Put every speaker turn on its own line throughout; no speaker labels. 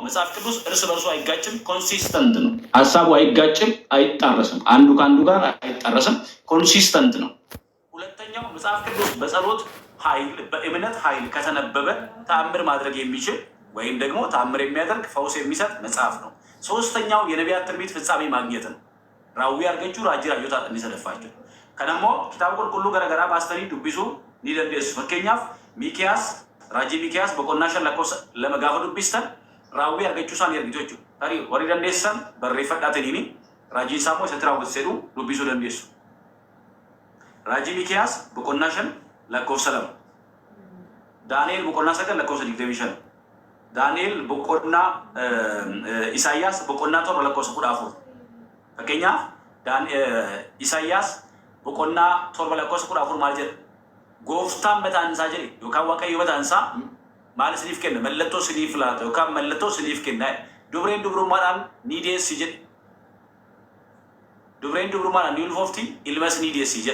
መጽሐፍ ቅዱስ እርስ በርሱ አይጋጭም፣ ኮንሲስተንት ነው። ሀሳቡ አይጋጭም፣ አይጣረስም፣ አንዱ ከአንዱ ጋር አይጣረስም፣ ኮንሲስተንት ነው። ሁለተኛው መጽሐፍ ቅዱስ በጸሎት ኃይል በእምነት ኃይል ከተነበበ ተአምር ማድረግ የሚችል ወይም ደግሞ ተአምር የሚያደርግ ፈውስ የሚሰጥ መጽሐፍ ነው። ሶስተኛው የነቢያት ትንቢት ፍጻሜ ማግኘት ነው። ራዊ አርገቹ ራጂ ራጆታ እንዲሰለፋቸው ከነሞ ኪታብ ቁልቁሉ ገረገራ ባስተሪ ዱቢሱ ኒደንደሱ ፈከኛፍ ሚኪያስ ራጂ ሚኪያስ በቆናሸን ለቆስ ለመጋፈ ዱቢስተን ራዊ አርገቹ ሳን የርጊቶቹ ታሪ ወሪ ደንደሰን በሪፈዳተኒኒ ራጂ ሳሞ ሰትራው ወሰዱ ዱቢሱ ደንደሱ ራጂ ሚኪያስ በቆናሸን ለቆስ ሰለም ዳንኤል በቆና ሰገን ለቆስ ዲግደሚሽን ዳንኤል በቆና ኢሳያስ በቆና ጦር ለቆስ ቁዳፉ ፈከኛ ኢሳያስ በቆና ጦር ለቆስ ቁዳፉ ማለት ጎፍታም በታንሳ ጀሪ ዶካ ዋቀዩ በታንሳ ማለት ስሊፍ ከነ መለቶ ስሊፍ ላ ዶካ መለቶ ስሊፍ ከነ ዱብሬን ዱብሩ ማራን ኒዴስ ሲጀ ዱብሬን ዱብሩ ማራን ኒል ፎፍቲ ኢልመስ ኒዴስ ሲጀ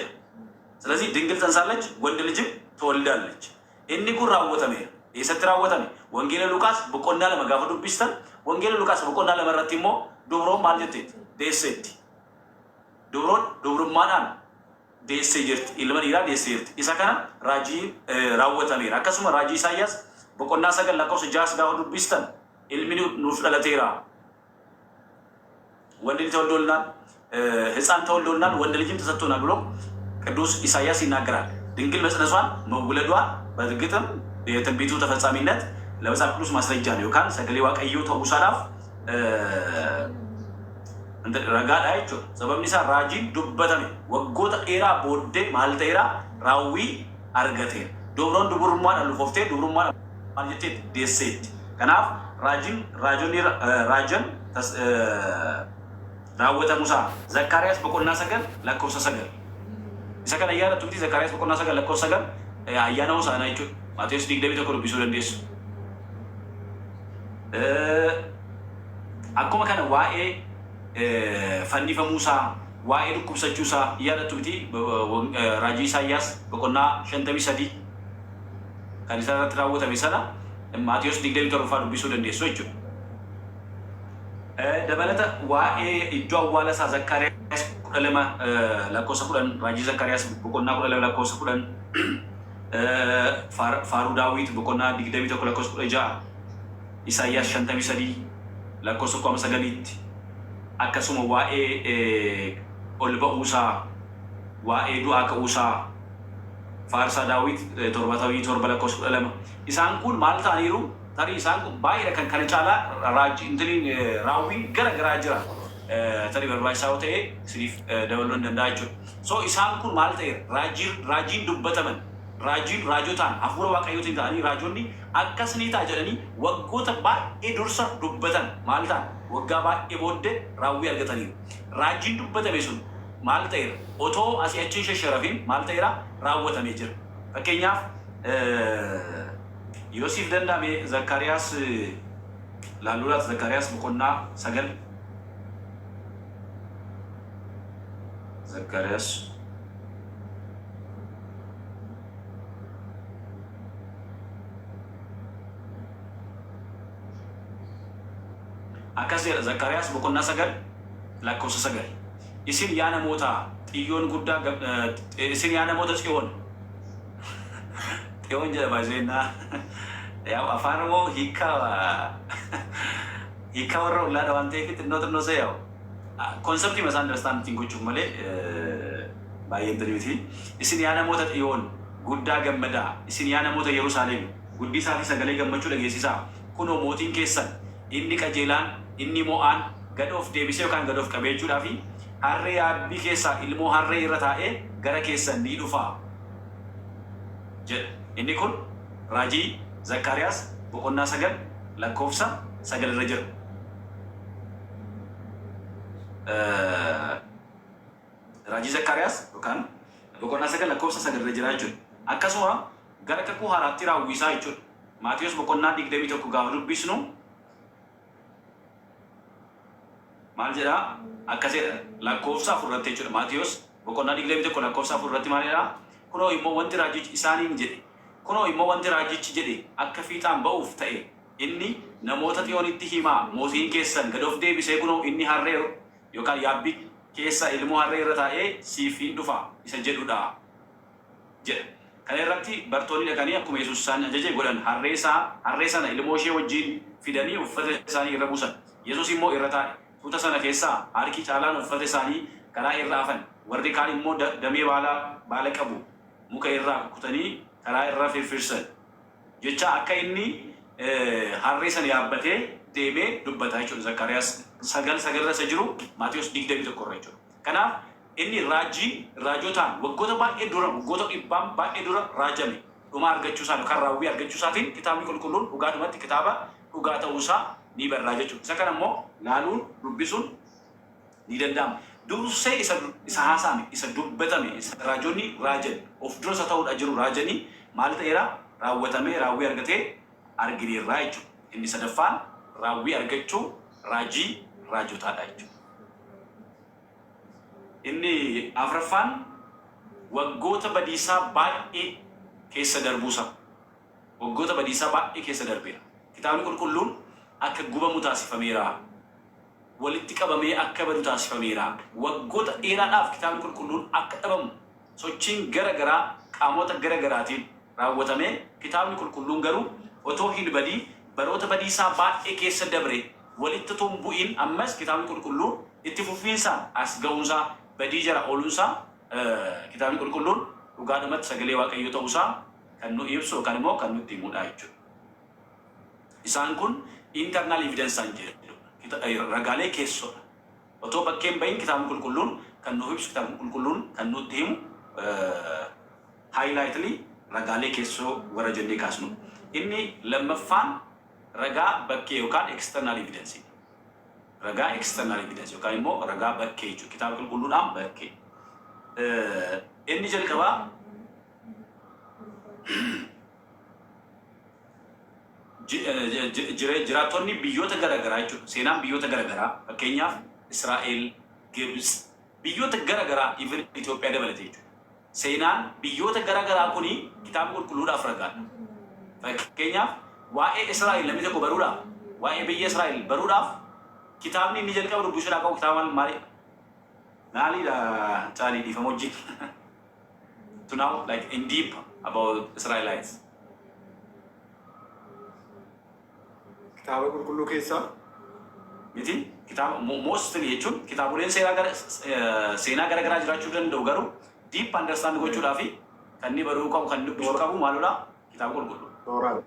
ስለዚህ ድንግል ተንሳለች ወንድ ልጅ ተወልዳለች እኒ ጉራ ወተሜ የሰትራወተሜ ወንጌል ሉቃስ በቆና ለመጋፈዱ ቢስተን ወንጌል ሉቃስ በቆና ለመረቲሞ ዱብሮ ማለት ደሴቲ ዱብሮን ዱብሩማናን ደሴጅርት ኢልመን ይራ ደሴጅርት ኢሳካና ራጂ ራወተሜ አከሱማ ራጂ ኢሳያስ በቆና ሰገል ለቆስ ጃስ ዳውዱ ቢስተን ኢልሚኑ ኑፍለቴራ ወንድ ልጅ ተወልዶልናል ህፃን ተወልዶልናል ወንድ ልጅም ተሰጥቶናል ብሎ ቅዱስ ኢሳያስ ይናገራል። ድንግል መጽነሷን መውለዷን በእርግጥም የትንቢቱ ተፈጻሚነት ለመጽሐፍ ቅዱስ ማስረጃ ነው። ይካን ሰገሌ ዋቀዩ ተውሳላፍ እንደ ረጋዳ አይቾ ሰበምኒሳ ራጂ ዱበተሜ ወጎተ ኤራ ቦዴ ማልቴራ ራዊ አርገቴ ዶብሮን ዱቡርማን አልፎፍቴ ዱቡርማን ማልቴ ደሴት ከናፍ ራጀን ራወተ ሙሳ ዘካርያስ በቆና ሰገል ለኮሰ ሰገል ሰገል ያለ ቱቲ ዘካርያስ በቆና ሰገል ለኮሰ ሰገል አያናው ሳናይቹ ማቴዎስ ዲግደቢ ተኮር ቢሱ ደንዴስ አኮማ ከነ ዋኤ ፈኒፈ ሙሳ ዋኤ ዱኩብሰቹሳ ያለ ቱቲ ራጂ ኢሳያስ በቆና ሸንተሚ ሰዲ ካኒሳ ተራወተ ቢሰላ ማቴዎስ ዲግደቢ ተሮፋ ቢሱ ደንዴስ ወጭ ደበለተ ዋኤ እጇ ዋለሳ ዘካርያስ ቁለማ ለኮሰ ቁለን ራጂ ዘካርያስ በቆና ቁለማ ለኮሰ ቁለን ፋሩ ዳዊት በቆና ዲግደቢ ተኮ ለኮሰ ቁለጃ ኢሳያስ ሸንተሚ ሰዲ ለኮሰ ቆመ ሰገሊት አከሱመ ዋኤ ኦልበኡሳ ዋኤ ዱአ ከኡሳ ፋርሳ ዳዊት ቶርባታዊ ቶርባ ለኮሰ ቁለማ ኢሳንኩን ማልታ ኒሩ ታሪ ኢሳንኩ ባይረ ከንቻላ ራጂ እንትሊን ራዊ ገረገራ ጅራ ታሪ በርባይሳውቴ ስሪፍ ደወሎ እንደንዳቸው ሶ ኢሳንኩን ማልታ ራጂን ዱበተመን ራጂን ራጆታን አፉሮ ዋቀዩት እንታኒ ራጆኒ አከስኒታ ጀለኒ ወጎተ ባኤ ዱርሳ ዱበተን ማልታ ወጋባ ኤቦደ ራዊ አርገተኒ ራጂን ዱበተሜሱን ማልታ ኦቶ አሲያችን ሸሸረፊን ማልታ ራወተ ሜጅር ፈከኛ ዮሴፍ ደንዳሜ ዘካርያስ ላሉላት ዘካርያስ በቆና ሰገል ዘካርያስ አካሴ ዘካርያስ በቆና ሰገል ለኮሰ ሰገል ኢሲን ያነ ሞታ ጥዮን ጉዳ ኢሲን ያነ ሞታ ጽዮን ጀባዜና ያው አፋርሞ ሂካ ወረው ላዳዋንቴ ፊት ነው ሰያው ኮንሰፕት ይመስ አንደርስታንድ ቲንጎቹ ማለት ባየንትሪቲ ኢሲን ያነ ሞታ ጽዮን ጉዳ ገመዳ ኢሲን ያነ ሞታ ኢየሩሳሌም ጉዲ ሳፊ ሰገሌ ገመቹ ለጌሲሳ ኩኖ ሞቲን ኬሰን ኢኒ ቀጀላን ኢኒ ሞአን ገዶፍ ዴቢሴው ካን ገዶፍ ቀቤቹ ዳፊ ሀሬ አቢ ኬሳ ኢልሞ ሀሬ ይረታኤ ገረ ኬሰን ዲዱፋ ኢኒ ኩን ራጂ ዘካርያስ በቆና ሰገል ለኮፍሳ ሰገል ረጀር ራጂ ዘካርያስ ዱካን በቆና ሰገል ለኮፍሳ ሰገል ረጀራችሁ አከሱማ ገረከኩ ሀራቲራ ዊሳ ይቹ ማቴዎስ በቆና ዲግደሚ ተኩ ጋብሩ ቢስኑ ማልጀራ አከሴ ለኮፍሳ ፉረቴ ይቹ ማቴዎስ በቆና ዲግደሚ ተኩ ለኮፍሳ ፉረቴ ማለራ ኩኖ ኢሞ ወንቲ ራጂ ኢሳኒን ጀዲ ኩኖ ኢሞ ወንቲ ራጂች ጀዲ አከፊታን በኡፍ ተኤ ኢኒ namoota xiyoonitti himaa mootiin keessan gad of deebisee kunoo inni harree yookaan yaabbii keessa ilmoo harree irra taa'ee siif dhufa isa jedhudha jedha. Kana irratti bartoonni dhaqanii akkuma Yesuus isaan ajaje godhan harree sana ilmoo ishee wajjin fidanii uffata isaanii irra buusan. Yesuus immoo irra taa'e. Tuuta sana keessaa harki caalaan uffata isaanii karaa irra hafan. Warri kaan immoo damee baala qabu muka irraa kutanii karaa irra firfirsan. Jecha akka inni harree sana yaabbatee deemee dubbataa jechuudha. Zakkaariyaas 9:9 isa jiru Maatiyos 21 irra jechuudha. Kanaaf inni raajotaan waggoota baay'ee dura waggoota dhibbaan baay'ee dura raajame dhuma argachuusaan kan raawwii argachuusaatiin kitaabni qulqulluun dhugaadhumatti kitaaba dhugaa ta'uusaa ni barraa jechuudha. Isa kana immoo laaluun dubbisuun ni danda'ama. Dursee isa haasa'ame isa dubbatame isa raajonni raajan of dura isa ta'uudha jiru raajanii maal ta'eera raawwatamee raawwii argatee argineerraa jechuudha. Inni sadaffaan raawwii argachuu raajii raajotaadha jechuudha. Inni afraffaan waggoota badiisaa baay'ee keessa darbuusa. Waggoota badiisaa baay'ee keessa darbeera. Kitaabni qulqulluun akka gubamu taasifameera. Walitti qabamee akka badu taasifameera. Waggoota dheeraadhaaf kitaabni qulqulluun akka dhabamu sochiin garagaraa qaamota garagaraatiin raawwatamee kitaabni qulqulluun garuu otoo hin badii baroota badiisaa baay'ee keessa dabre walitti tumbu'iin ammas kitaabni qulqulluun itti fufiinsaan as ga'uunsaa badii jara ooluunsaa kitaabni qulqulluun dhugaadhumatti sagalee waaqayyoo ta'uusaa kan nu ibsu yookaan immoo kan nutti himudha jechuudha. Isaan kun internal evidence jedhu ragaalee keessoodha. Otoo bakkeen bahin kitaabni qulqulluun kan nu ibsu kitaabni qulqulluun kan nutti himu highlightly ragaalee keessoo warra jennee kaasnu. Inni lammaffaan ragaa bakkee yookaan external evidence. Ragaa external evidence yookaan immoo ragaa bakkee jechuudha. Kitaaba qulqulluudhaan bakkee. Inni jalqabaa jiraattonni biyyoota garaagaraa jechuudha. Seenaan biyyoota garaagaraa fakkeenyaaf Israa'el, Gibs, biyyoota garaagaraa even Itoophiyaa dabalatee jechuudha. Seenaan biyyoota garaagaraa kuni kitaaba qulqulluudhaaf ragaadha. Fakkeenyaaf waa'ee Israa'el namni tokko baruudhaaf waa'ee biyya Israa'el baruudhaaf kitaabni inni jalqaba dubbisuudhaaf qabu kitaaba maalidha Charlie dhiifamoojii to now like in deep about Israelites.
Kitaaba qulqulluu keessaa
miti kitaaba mostly jechuun kitaaboleen seenaa garaagaraa jiraachuu danda'u garuu deep understand gochuudhaa fi kan inni baruu qabu kan dubbisuu qabu maaludha kitaaba qulqulluu.
Tooraan.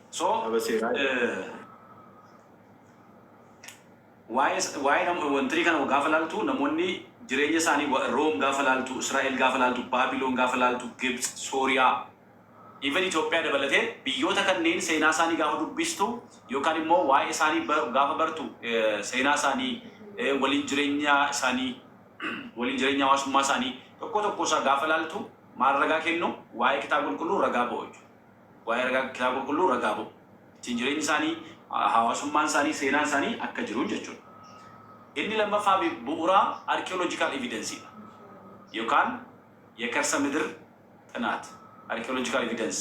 So waa'ee wantirii kana gaafa laaltu namoonni jireenya isaanii Room gaafa laaltu, Israa'el gaafa laaltu, Baabiloon gaafa laaltu, Gibs, Sooriyaa, even Itoophiyaa dabalatee biyyoota kanneen seenaa isaanii gaafa dubbistu yookaan immoo waa'ee isaanii gaafa bartu seenaa isaanii waliin jireenya hawaasummaa isaanii tokko isaa gaafa laaltu maal ragaa kennu waa'ee kitaaba qulqulluu ragaa ba'u jechuudha. Waa'ee kitaaba qulqulluu ragaa ba'u. Ittiin jireenyi isaanii hawaasummaan isaanii seenaan isaanii akka jiru jechuudha. Inni lammaffaa bu'uuraa archaeological evidence yookaan የከርሰ ምድር ጥናት archaeological evidence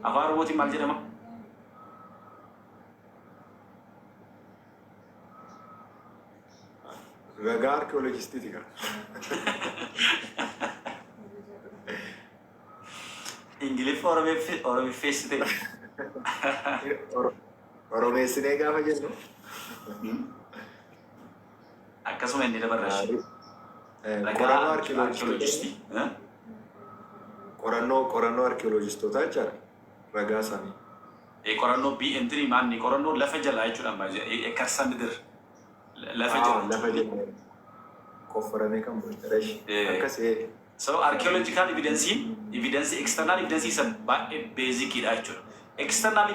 afaan oromootiin maal jedhama?
Ragaa archaeologistiiti kan.
Ingiliffa oromeeffeessite.
Oromeessinee gaafa jennu.
Akkasuma inni dabarrashi.
Qorannoo archaeologistii. Qorannoo archaeologistootaa jechaadha. Ragaa isaanii.
Qorannoo entrii maanni qorannoo lafa jalaa jechuudha. Karsa midir. Lafa
jala. Qofforamee kan bulcharesh. Akkasii.
So archaeological evidence external evidence is a basic jechuudha. External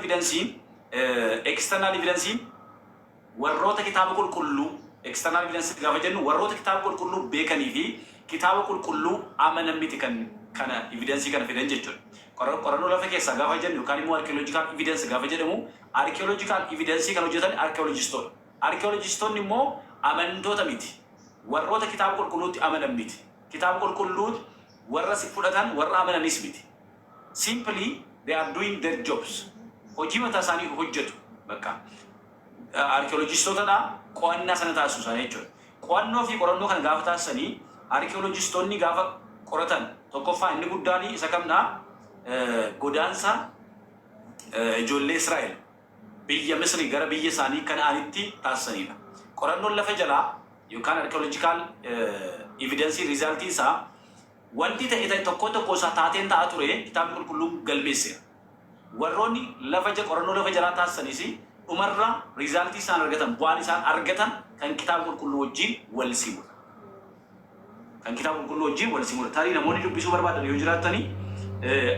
evidence warroota kitaaba qulqulluu external evidence gaafa jennu warroota kitaaba qulqulluu beekanii fi kitaaba qulqulluu amanan miti kana evidence kana fidan jechuudha. Qorannoo lafa keessaa gaafa jennu yookaan immoo archaeological evidence gaafa jedhamu archaeological evidence kan hojjetan archaeologistoota. Archaeologistoonni immoo amantoota miti. Warroota kitaaba qulqulluutti amanan miti. Kitaaba qulqulluutti warra si fudhatan warra amananis miti. simply they are doing their jobs. Hojii mataa isaanii hojjetu bakka arkeolojistootadha qo'annaa sana taasisu isaanii jechuudha. Qo'annoo fi qorannoo kana gaafa taasisanii arkeolojistoonni gaafa qoratan tokkoffaa inni guddaan isa kamdha godaansa ijoollee Israa'el biyya Misri gara biyya isaanii Kana'aanitti taasisanidha. Qorannoon lafa jalaa yookaan arkeolojical evidence resultii isaa wanti ta'e tokko tokko isaa taateen ta'a ture kitaabni qulqulluun galmeesse. Warroonni qorannoo lafa jalaa taasisanis dhumarra resultii isaan argatan bu'aan isaan argatan kan kitaaba qulqulluu wajjin wal simudha. Kan kitaaba qulqulluu wajjin wal simudha. Tarii namoonni dubbisuu barbaadan yoo jiraatanii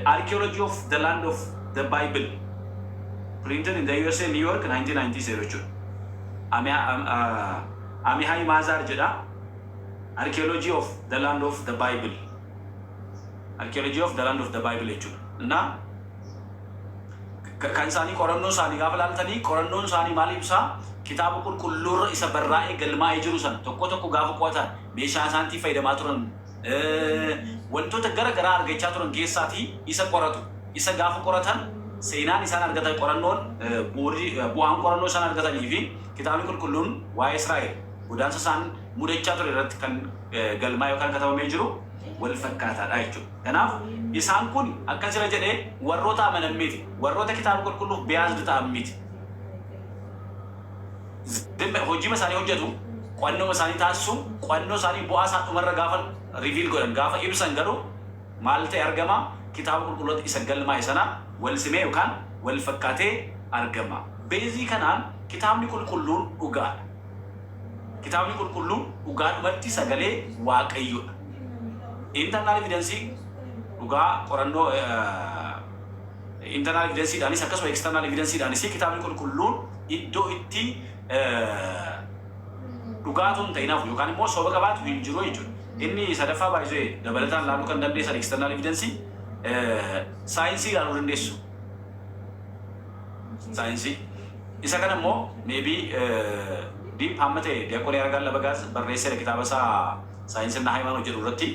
Archaeology of the Land of the Bible printed in the USA New York 1997 jechuudha. Amihai Mazar jedha Archaeology of the Land of the Bible. Archaeology of the Land of the Bible jechuudha. Na kan isaanii qorannoo isaanii gaafa laaltanii qorannoon isaanii maal ibsaa kitaaba qulqulluurra isa barraa'ee galmaa'ee jiru sana tokko tokko gaafa qo'atan meeshaa isaaniitti fayyadamaa turan wantoota gara garaa argachaa turan keessaatii isa qoratu isa gaafa qoratan seenaan isaan argatan qorannoon bu'aan qorannoo isaan argatanii fi kitaabni qulqulluun waa'ee Israa'el godaansa isaan mudachaa ture irratti kan galmaa'ee yookaan katabamee jiru wal fakkaataadha jechuudha. Kanaaf isaan kun akkasira jedhee warroota amanan miti warroota kitaaba qulqulluuf biyaasdu ta'an miti. Hojii isaanii hojjetu qo'annoo isaanii taasisu qo'annoo isaanii bu'aa isaan dhumarra gaafa riviil godhan gaafa ibsan garuu maal ta'e argama kitaaba qulqulluutti isa galmaa'e sana wal simee yookaan wal fakkaatee argama. Beezii kanaan kitaabni qulqulluun dhugaadha. Kitaabni qulqulluun dhugaadhumatti sagalee Waaqayyoodha. Internal evidence dhugaa qorannoo internal evidence daanis akkasuma external evidence daanis kitaabni qulqulluun iddoo itti dhugaatuun ta'inaaf yookaan immoo soba qabaatu hin jiru jechuudha. Inni sadaffaa baay'ee dabalataan laaluu kan dandeessan external evidence saayinsii ilaaluu dandeessu. Saayinsii isa kana immoo maybe diip hamma ta'e Diyaaqoonii Argaan Labagaas barreessee kitaaba isaa saayinsii na haymaanoo jedhu irratti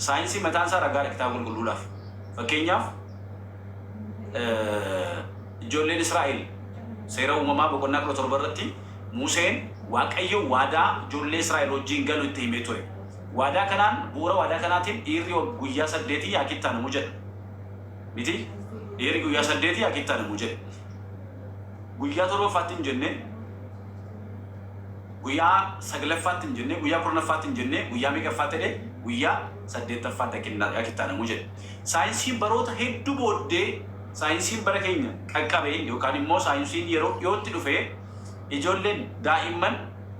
saayinsii mataan isaa ragaadha kitaaba qulqulluudhaaf. Fakkeenyaaf ijoolleen Israa'el seera uumamaa boqonnaa 17 irratti Museen Waaqayyo waadaa ijoollee Israa'el wajjin galu itti himee ture. Waadaa kanaan bu'uura waadaa kanaatiin dhiirri guyyaa 8 yaa kittaanamu jedha. Miti dhiirri guyyaa 8 yaa kittaanamu jedha. Guyyaa 7ffaatti hin jenne guyyaa 9ffaatti hin jenne guyyaa 10ffaatti hin jenne guyyaa meeqaffaatti jedhe guyyaa 8ffaatti yaa kittaanamu jedha. Saayinsiin baroota hedduu booddee saayinsiin bara keenya qaqqabee yookaan immoo saayinsiin yeroo dhiyootti dhufee ijoolleen daa'imman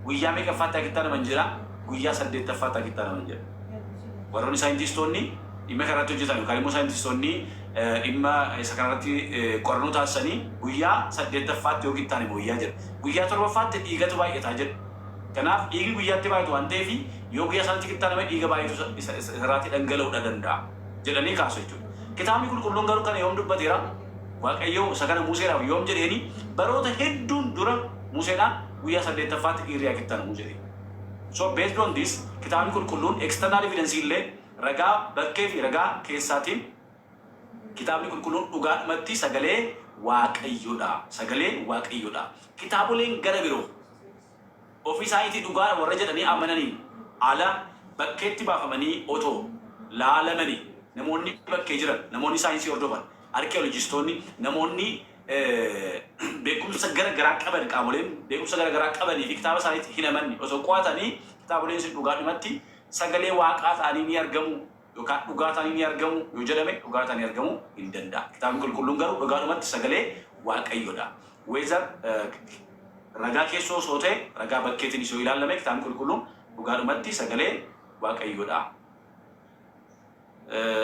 guyyaa meeqaffaatti yaa kittaanaman jira guyyaa 8ffaatti yaa kittaanaman jira. Warroonni saayintistoonni dhimma kanarratti hojjetan yookaan immoo saayintistoonni dhimma isa kanarratti qorannoo taasisanii guyyaa 8ffaatti yoo kittaaname guyyaa jira. Guyyaa 7ffaatti dhiigatu baay'ataa jira. Kanaaf dhiigi guyyaatti baay'atu waan ta'eef yoo guyyaa sanatti kittaaname dhiiga baay'atu irraatti dhangala'uu danda'a jedhanii kaasu jechuudha. Kitaabni qulqulluun garuu kana yoom dubbateera Waaqayyo isa kana Museedhaaf yoom jedheeni baroota hedduun dura Museedhaan guyyaa 8ffaatti dhiirri yaa kittaanamu jedhe. So based on this kitaabni qulqulluun external evidence illee ragaa bakkee fi ragaa keessaatiin kitaabni qulqulluun dhugaadhumatti sagalee Waaqayyoodha. Sagalee Waaqayyoodha. Kitaaboleen gara biroo ofii isaaniitii dhugaa warra jedhanii amananii ala bakkeetti baafamanii otoo laalamanii namoonni bakkee jiran namoonni saayinsii hordofan arkeolojistoonni namoonni beekumsa gara garaa qaban qaamoleen beekumsa gara garaa qabanii fi kitaaba isaaniitti hin amanne osoo qo'atanii kitaaboleen sun dhugaadhumatti sagalee Waaqaa ta'anii ni argamu yookaan dhugaa ta'anii ni argamu yoo jedhame dhugaa ta'anii argamuu hin danda'a. Kitaabni qulqulluun garuu dhugaadhumatti sagalee Waaqayyoodha. Weezar ragaa keessoo osoo ta'e ragaa bakkeetiin isoo ilaalame kitaabni qulqulluun dhugaadhumatti sagalee Waaqayyoodha.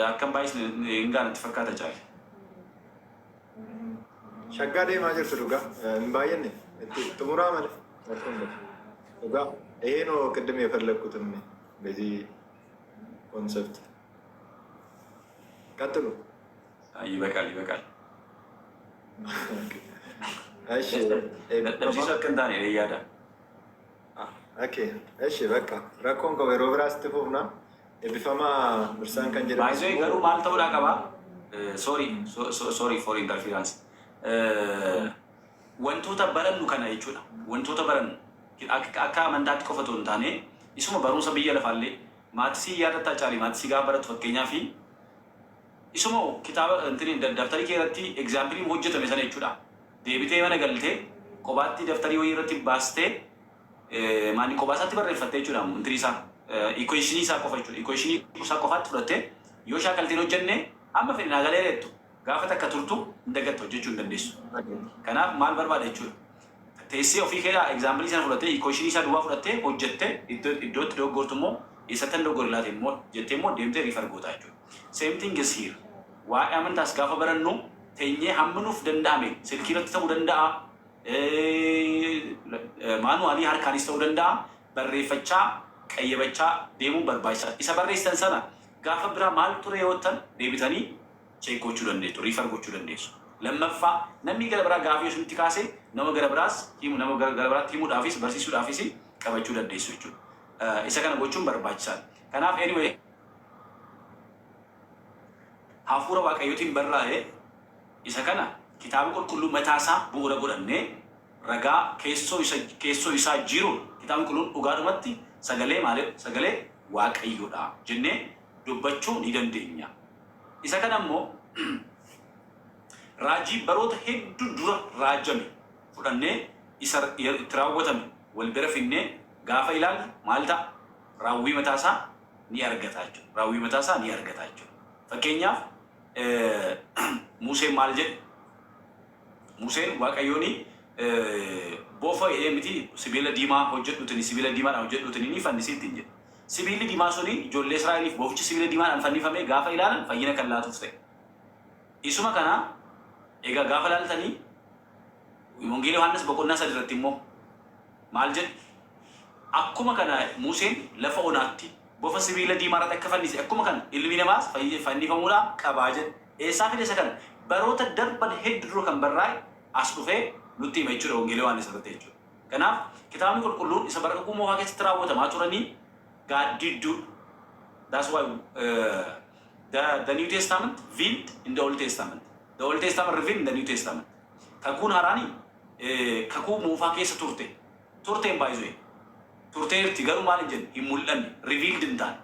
Akkam baay'isni hin gaanatti fakkaata caale.
Shaggaa deemaa jirtu dhugaa hin baay'anne itti xumuraa malee dhugaa ይሄ ነው ቅድም የፈለግኩትም በዚህ ኮንሰፕት ቀጥሉ።
ይበቃል ይበቃል።
እሺ እሺ በቃ ረኮን ከበሮ ብራስ ትፉና ኤቢፈማ ብርሳን ከንጀራ
ባይዞ ገሩ ማልተው ዳቀባ sorry for interference. Wantoota barannu kana jechuudha. Wantoota barannu akka amantaatti qofa otoo hin taane isuma barumsa biyya lafaallee maatisii yaadataa caalii maatisii gaafa baratu fakkeenyaa fi isuma kitaaba daftarii kee irratti egzaampiliin hojjetame sana jechuudha. Deebitee mana galtee kophaatti daftarii wayii irratti baastee maanni kophaa isaatti barreeffattee jechuudha. Intirii isaa ikooshinii isaa qofa jechuudha. Ikooshinii isaa qofaatti fudhattee yoo shaakaltiin hojjenne amma fedhi naagalee reettu gaafa takka turtu hin dagattu hojjechuu hin dandeessu. Kanaaf maal barbaada jechuudha. Teessee ofii keedaa egzaampilii sana fudhattee ikooshinii isaa duwwaa fudhattee hojjettee iddootti doggortu immoo eessatti doggorri laate immoo jettee immoo deemtee riifar goota jechuudha. Same thing is here. Waa'ee amantaas gaafa barannu teenyee hammanuuf danda'ame silkii irratti ta'uu danda'a. Maanuwaalii harkaanis ta'uu danda'a. Barreeffachaa qayyabachaa deemuun barbaachisaadha. Isa barreessitan sana gaafa biraa maal ture yoo ta'an deebitanii cheek gochuu dandeessu, riifar gochuu dandeessu. Lammaffaa namni gara biraa gaafa yoo isinitti kaase nama gara biraatti himuudhaafis barsiisuudhaafis qabachuu dandeessu jechuudha. Isa kana gochuun barbaachisaadha. Kanaaf anyway hafuura waaqayyootiin barraa'ee isa kana kitaaba qulqulluu mataasaa bu'uura godhannee ragaa keessoo isaa jiru kitaabni qulqulluun dhugaadhumatti sagalee waaqayyoodha jennee dubbachuu ni dandeenya. Isa kana immoo raajii baroota hedduu dura raajame fudhannee isa itti raawwatame wal bira finnee gaafa ilaallu maal ta'a? Raawwii mataasaa ni argata jechuudha. Raawwii mataasaa ni argata jechuudha. Fakkeenyaaf Museen maal jedhe? Museen waaqayyooni boofa jedhee miti sibiila diimaa hojjedhuutini sibiila diimaadhaan hojjedhuutini ni fannisiitti hin jedhe. Sibiilli diimaa suni ijoollee Israa'eliif boofichi sibiila diimaadhaan fannifamee gaafa ilaalan fayyina kan laatuuf ta'e. Isuma kana egaa gaafa ilaaltanii Wangeela Yohaannis boqonnaa 3 irratti immoo maal jedhe? Akkuma kana Museen lafa onaatti bofa sibiila diimaa irratti akka fannise akkuma kana ilmi namaas fannifamuudhaan qabaa jedhe. Eessaa fide isa kana baroota darban hedduu dura kan barraa'e as dhufee nutti hima jechuudha Wangeela Yohaannis irratti jechuudha. Kanaaf kitaabni qulqulluun isa bara kakuu moofaa keessatti raawwatamaa turanii gaaddidduu. That's why the New Testament revealed in the Old Testament. The Old Testament revealed in the New Testament. Kakuun haaraanii kakuu moofaa keessa turteen baay'isuu turteerti garuu maal hin jenne hin mul'anne revealed hin taane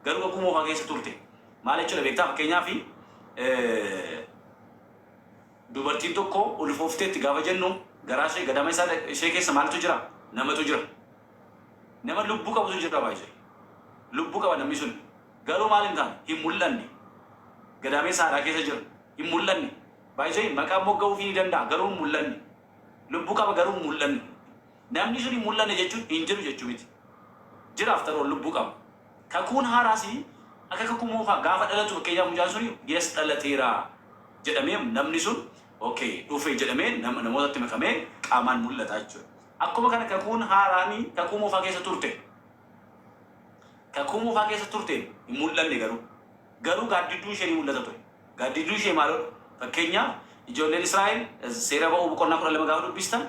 garuu kakuu moofaa keessa turte maal jechuudha beektaa? Fakkeenyaaf dubartiin tokko ulfoofteetti gaafa jennu garaa ishee gadama ishee keessa maaltu jira? Namatu jira. Nama lubbuu qabutu jira baay'ee. Lubbuu qaba namni sun garuu maal hin taane hin mul'anne gadamee saadhaa keessa jira hin mul'anne baay'ee maqaan moggaa'uuf ni danda'a garuu hin mul'anne lubbuu qaba garuu hin mul'anne namni sun hin mul'anne jechuun hin jiru jechuu miti. Jiraaf taroon lubbuu qaba. Kakuun haaraasii akka kakuu moofaa gaafa dhalatu fakkeenyaaf mucaan suni yes dhalateera jedhamee namni sun okay dhufee jedhamee namootatti makamee qaamaan mul'ata jechuudha. Akkuma kana kakuun haaraanii kakuu moofaa keessa turte. Kakuu moofaa keessa turte hin mul'anne garuu gaaddidduu ishee ni mul'ata ture. Gaaddidduu ishee maalidha? Fakkeenyaaf ijoolleen Israa'el seera ba'uu boqonnaa 12 gaafa dubbistan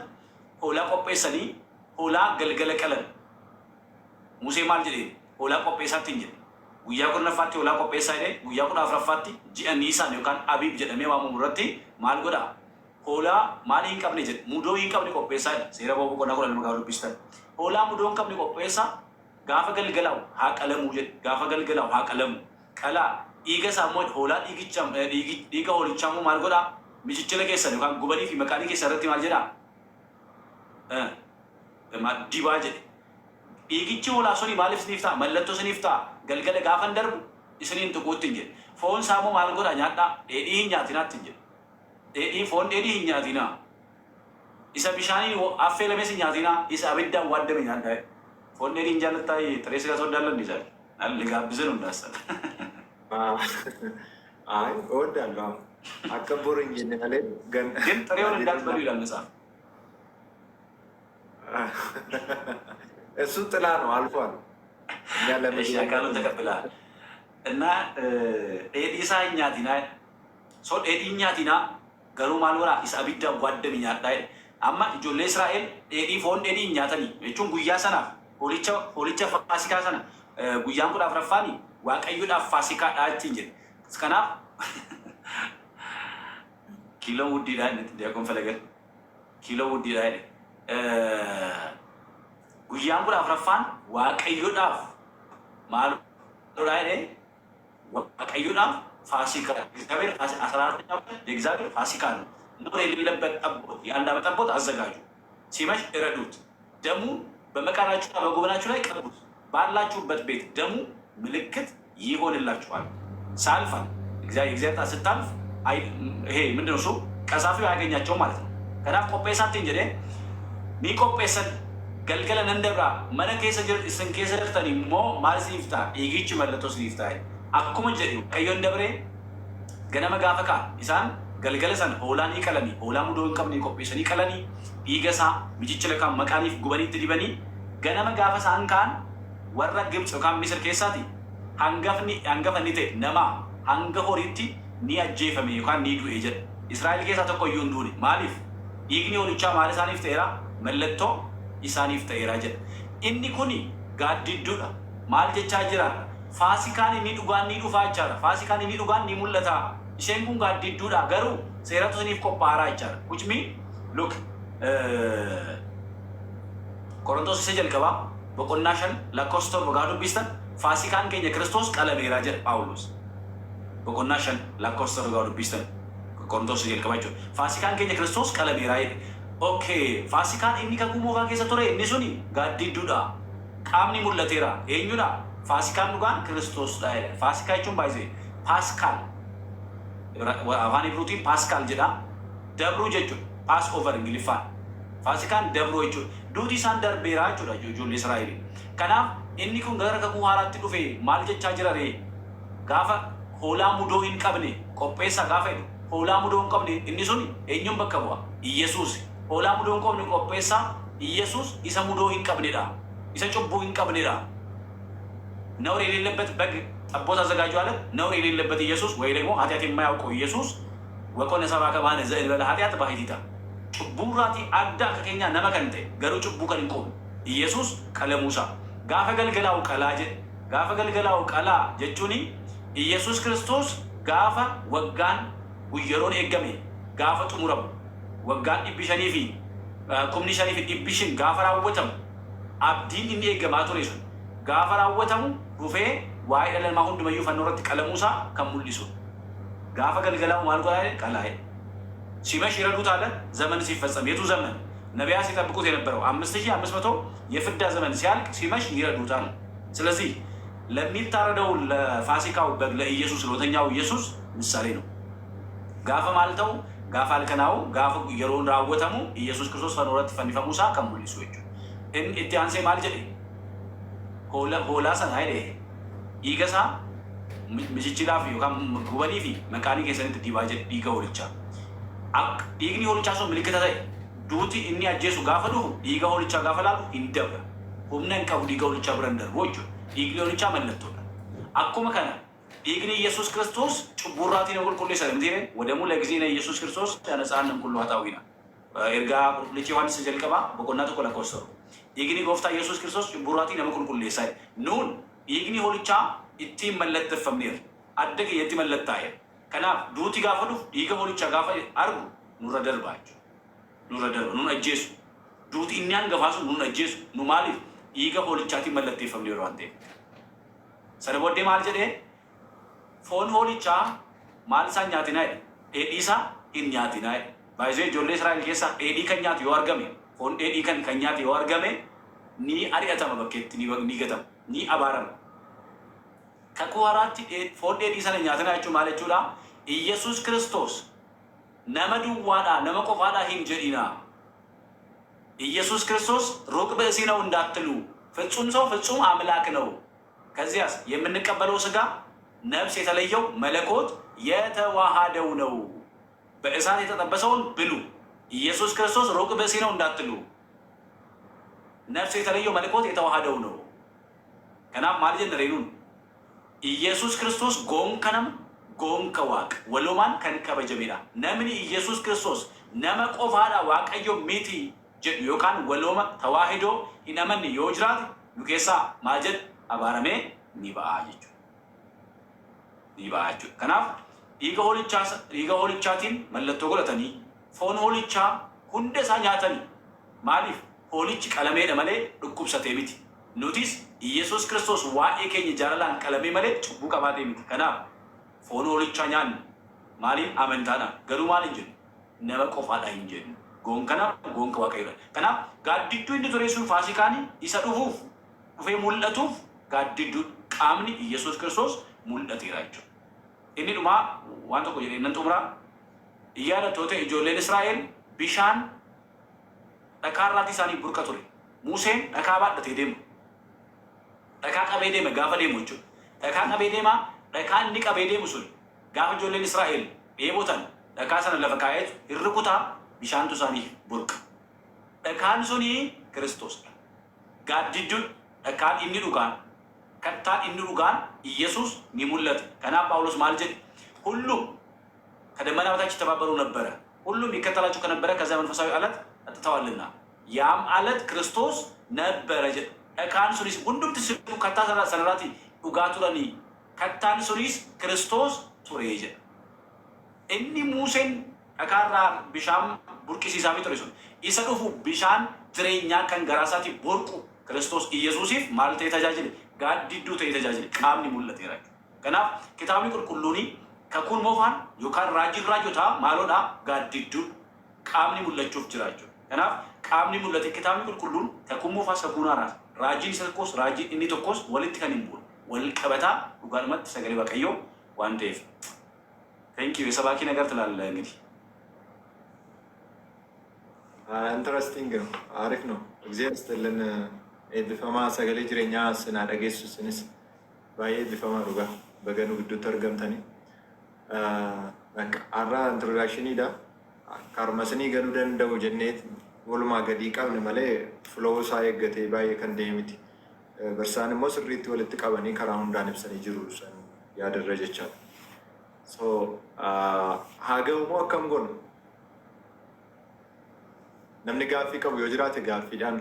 hoolaa qopheessanii hoolaa galgala qalan. Musee maal jedhee hoolaa qopheessaatti hin jedhe. Guyyaa 10ffaatti hoolaa qopheessaa jedhee guyyaa 14ffaatti ji'a Niisaan yookaan Abiib jedhamee waamamu irratti maal godhaa? Hoolaa maal hin qabne jedhe mudoo hin qabne qopheessaa jedha. Seera ba'uu boqonnaa 12 gaafa dubbistan hoolaa mudoo hin qabne qopheessaa gaafa galgalaa'u haa qalamuu jedhe. Gaafa galgalaa'u haa qalamu qalaa dhiiga isaa immoo hoolaa dhiiga hoolichaa immoo maal godhaa? Michichila keessan yookaan gubanii fi maqaanii keessan irratti maal jedhaa? Dibaa jedhe. Dhiigichi hoolaa suni maaliif isiniif ta'a? Mallattoo isiniif ta'a. Galgala gaafa hin darbu isiniin tuquutti hin jedhe. Foon isaa immoo maal godhaa? Nyaadhaa. Dheedhii hin nyaatinaatti hin jedhe. Foon dheedhii hin nyaatinaa. Isa bishaanii affeelames hin nyaatinaa. Isa abiddaan waaddame nyaadhaa. Foon dheedhii hin jaallattaa xiree sigaa soddaallan isaa. Nalli gaabbisen hundaassan.
Ay, ooddaallaa. Akka boru hin jenne malee
ግን ጥሬውን እንዳትበሉ ይላል መጽሐፍ።
እሱ ጥላ ነው አልፏል። እኛ
ለመሻካሉን ተቀብለሃል እና ዴዲሳ ኛቲና ሶ ዴዲ ኛቲና ገሩ ማልወራ ኢሳ አቢዳ ጓደም ኛዳ አማ ኢጆሌ እስራኤል ዴዲ ፎን ዴዲ ኛተኒ እቹን ጉያ ሰና ሆሊቻ ፋሲካ ሰና ጉያን ኩዳ ፍረፋኒ ዋቀዩዳ ፋሲካ ዳቲ እንጂ እስከና kiiloo guddiidha inni diyaaqoon falagan kiiloo guddiidha inni guyyaan kudha afuraffaan waaqayyoodhaaf maalidha inni waaqayyoodhaaf ፋሲካ እግዚአብሔር 14ኛው የእግዚአብሔር ፋሲካ ነው። ነውር የሌለበት ጠቦት የአንድ ዓመት ጠቦት አዘጋጁ። ሲመሽ እረዱት፣ ደሙ በመቃናችሁና በጎበናችሁ ላይ ቀቡት። ባላችሁበት ቤት ደሙ ምልክት ይሆንላችኋል። ሳልፋል እግዚአብሔር ስታልፍ ይሄ ምንድነው እሱ ቀሳፊው ያገኛቸው ማለት ነው። ከና ቆጴሳት እንጀደ ሚቆጴሰን ገልገለን እንደብራ መነከሰ ስንከሰተኒ ሞ ማለት ይፍታ ይግጭ መለቶስ ይፍታ akkuma jedhu qayyoon dabree ganama gaafa kaa isaan galgala san hoolaanii qalanii hoolaa mudoo hin qabne qopheessanii qalanii dhiiga isaa michichila kan maqaaniif gubaniitti dibanii ganama gaafa isaan kaan warra Gibxi yookaan Misir keessaati hangafa ni ta'e nama hanga horiitti ni ajjeefame yookaan ni du'e jedha. Israa'el keessaa tokko iyyuu hin duune maaliif dhiigni hoolichaa maal isaaniif ta'eera mallattoo isaaniif ta'eera jedha. Inni kuni gaaddidduudha maal jechaa jira ፋሲካን የሚዱጋን ፋቻራ ፋሲካን የሚዱጋን ሙለታ ሸንጉን ጋዲዱዳ ገሩ ሴራቱ ስኒፍ ቆጳራ ይቻላል which mean look ቆሮንቶስ ሲጀልቀባ በቆናሸን ለኮስቶር በጋዱ ቢስተን ፋሲካን ከኛ ክርስቶስ ቀለሜራ ጀ ጳውሎስ በቆናሸን ለኮስቶር በጋዱ ቢስተን ቆሮንቶስ ሲጀልቀባቸው ፋሲካን ከኛ ክርስቶስ ቀለሜራ ኦኬ ፋሲካን እኒ ከጉሞ ጋር ከሰቶሬ እኒሱኒ ጋዲዱዳ ቃምኒ ሙለቴራ ኤኙዳ ፋሲካን ዱጋን ክርስቶስ ላይ ፋሲካቹን ባይዘ ፓስካል አቫኒ ብሩቲን ፓስካል ጀዳ ደብሩ ጀቹ ፓስ ኦቨር እንግሊፋን ፋሲካን ደብሩ ጀቹ ዱቲ ሳንደር ቤራቹ ዳጆ ጆል እስራኤል ከና እኒ ኩን ገረ ከኩ ሐራት ዱፌ ማል ጀቻ ጅራሬ ጋፋ ሆላ ሙዶይን ቀብኔ ቆጴሳ ጋፋ ሆላ ሙዶን ቀብኔ እኒሱኒ እኙም በከቧ ኢየሱስ ሆላ ሙዶን ቀብኔ ቆጴሳ ኢየሱስ ኢሰ ሙዶይን ቀብኔዳ ኢሰ ጭቡይን ቀብኔዳ ነውር የሌለበት በግ ጠቦት አዘጋጁ አለ። ነውር የሌለበት ኢየሱስ ወይ ደግሞ ኃጢአት የማያውቀው ኢየሱስ ወቆነ ሰባ ከማነ ዘእል በለ ኃጢአት ባሂቲታ ጭቡራቲ አዳ ከኛ ነመከንተ ገሩ ጭቡ ከንቆ ኢየሱስ ቀለሙሳ ጋፈ ገልገላው ቀላጀ ጋፈ ገልገላው ቀላ ጀቹኒ ኢየሱስ ክርስቶስ ጋፈ ወጋን ጉየሮን ኤገሜ ጋፈ ጥሙረም ወጋን ዲቢሸኒፊ ኩምኒ ሸኒፊ ዲቢሽን ጋፈ ራወተም አብዲን እንዲ ኤገማቱ ነው ጋፈራ ወተሙ ሩፌ ዋይ ደለን ማሁን ድመዩ ፈኖረት ቀለሙሳ ከሙሊሱ ጋፈ ገልገላው ማልቆ ላይ ቀላይ ሲመሽ ይረዱት አለ። ዘመን ሲፈጸም የቱ ዘመን ነቢያ ሲጠብቁት የነበረው 5500 የፍዳ ዘመን ሲያልቅ ሲመሽ ይረዱታል። ስለዚህ ለሚታረደው ለፋሲካው በግ ለኢየሱስ ለወተኛው ኢየሱስ ምሳሌ ነው። ጋፈ ማልተው ጋፈ አልከናው ጋፈ የሮን ራወተሙ ኢየሱስ ክርስቶስ ፈኖረት ፈኒፈሙሳ ከሙሊሱ እጁ እቲ አንሴ ማልጀ ሆላ ሰን አይደ ይገሳ ምሽችላፍ ይካም ጉበኒ ፊ መካኒ ከሰንት ዲባጀ ዲጋ ሆልቻ አክ ዲግኒ ሆልቻ ሶ ምልክታ ታይ ዱቲ እኒ አጀሱ ጋፈዱ ዲጋ ሆልቻ ጋፈላሉ እንደበ ሁምነን ቀው ዲጋ ሆልቻ ብረንደር ወጆ ዲግኒ ሆልቻ መለቶ አኩመ ከነ ዲግኒ ኢየሱስ ክርስቶስ ጭቡራቲ ነው ቁልቁል ይሰለም ዲነ ወደሙ ለጊዜ ነው ኢየሱስ ክርስቶስ ያነጻነን ኩሉ አጣዊና ኤርጋ ቁልቁል ዮሐንስ ጀልቀባ በቆናቱ ኮለኮሰሩ ይግኒ ጎፍታ ኢየሱስ ክርስቶስ ቡራቲ ነመቁልቁል ይሳይ ኑን ይግኒ ሆልቻ እቲ መለጥ ፈምኔር አደገ የቲ መለጣየ ከና ዱቲ ጋፈዱ ይገ ሆልቻ ጋፈ አርጉ ኑረደርባቹ ኑረደር ኑን አጀሱ ዱቲ እኛን ገፋሱ ኑን አጀሱ ኑ ማሊ ይገ ሆልቻቲ መለጥ ፈምኔር አንተ ሰረቦዴ ማልጀዴ ፎን ሆልቻ ማልሳኛቲናይ ኤዲሳ ኢኛቲናይ ባይዘ ጆሌ እስራኤል ኬሳ ኤዲ ከኛት ይወርገሜ ፎን ኤዲ ከኛት ይወርገሜ ኒ አሪአተመ በከት ኒ ገተም ኒ አባረም ከኩዋራቲ ፎን ኤዲ ሰለኛትናቹ ማለቹላ ኢየሱስ ክርስቶስ ነመዱ ዋዳ ነመቆፋዳ ሂንጀዲና ኢየሱስ ክርስቶስ ሩቅ ብእሲ ነው እንዳትሉ ፍጹም ሰው ፍጹም አምላክ ነው። ከዚያስ የምንቀበለው ስጋ ነፍስ የተለየው መለኮት የተዋሃደው ነው። በእሳት የተጠበሰውን ብሉ። ኢየሱስ ክርስቶስ ሩቅ ብእሲ ነው እንዳትሉ ነፍስ የተለየው መለኮት የተዋሃደው ነው። ከናም ማልጀን ሬኑን ኢየሱስ ክርስቶስ ጎንከነም ጎንከዋቅ ወሎማን ከንከበጀሜዳ ነምን ኢየሱስ ክርስቶስ ነመቆፋዳ ዋቀዮ ሚቲ ዮካን ወሎማ ተዋሂዶ ኢነመን ዮጅራት ዩኬሳ ማጀድ አባረሜ ኒባአጅ ኒባአጅ ከናፍ dhiiga hoolichaatiin mallattoo godhatanii foon hoolichaa hunda isaa nyaatanii maaliif hoolichi qalameedha malee dhukkubsatee miti. Nutis Iyesuus Kiristoos waa'ee keenya jaalalaan qalamee malee cubbuu qabaatee miti. Kanaaf foon hoolichaa nyaannu maaliin amantaadhaan garuu maal hin jennu nama qofaadha hin jennu. Goonka waaqayyoodha. Kanaaf gaaddidduu inni ture sun Faasikaanii isa dhufuuf dhufee mul'atuuf gaaddidduu qaamni Iyesuus Kiristoos mul'ateera jechuudha. Inni dhumaa waan tokko jedhee nan xumuraa yaadatoota ijoolleen Israa'el bishaan dhakaarraatti isaanii burqa ture. Museen dhakaa baadhatee deema. Dhakaa qabee deema gaafa deemu jechuudha. Dhakaa qabee deemaa dhakaa inni qabee deemu sun gaafa ijoolleen Israa'el dheebotan dhakaa sana lafa kaa'eetu hirrukutaa bishaantu isaanii burqa. Dhakaan suni Kiristoosidha. Gaaddidduun dhakaan inni dhugaan kattaan inni dhugaan Iyesuus ni mul'ate. Kanaaf Phaawulos maal jedhe? ሁሉም ከደመና በታች ተባበሩ ነበረ፣ ሁሉም ይከተላቸው ከነበረ ከዚያ መንፈሳዊ አለት አጥተዋልና ያም አለት ክርስቶስ ነበረ። dhakaan sunis hundumti sirnu kattaa sanarraati dhugaa turanii kattaan sunis Kiristoos ture jedha. Inni Museen dhakaarraa bishaan burqisiisaa ture sun isa dhufu bishaan jireenyaa kan garaasaatti burqu Kiristoos Iyesuusiif maal ta'e tajaajile? Gaaddidduu ta'e tajaajile. Qaamni mul'ateera. Kanaaf kitaabni qulqulluun kakun moofaan yookaan raajiin raajotaa maaloodhaa gaaddidduun qaamni mul'achuuf jira jechuudha. Kanaaf qaamni mul'ate kitaabni qulqulluun kakun moofaa sakuunaadhaaf raajiin isa tokkos raajiin inni tokkos walitti kan hin buune wal qabataa dhugaadhumatti sagalee Waaqayyoo waan ta'eef. Thank you. Sabaakii nagar ትላለህ እንግዲህ
ኢንተረስቲንግ ነው። አሪፍ ነው። እግዚአብሔር ይስጥልን። ኤብቢፈማ ሰገሌ ጅሬኛ ስናደጌሱ ስንስ ባዬ ኤብቢፈማ ዱጋ በገኑ ግዱ ተርገምተኒ አራ ኢንትሮዳክሽን ዳ ካርመስኒ ገኑ ደንደው ጀኔት ወልማ ገዲ ቀብን መሌ ፍሎውሳ የገቴ ባዬ ከንዴሚቲ በርሳን ሞ ስሪት ወልት ቀበኒ ከራሁን ዳንብሰኒ ጅሩ ሰን ያደረጀቻል ሀገው ሞ አከም ጎን namni gaaffii qabu yoo jiraate gaaffiidhaan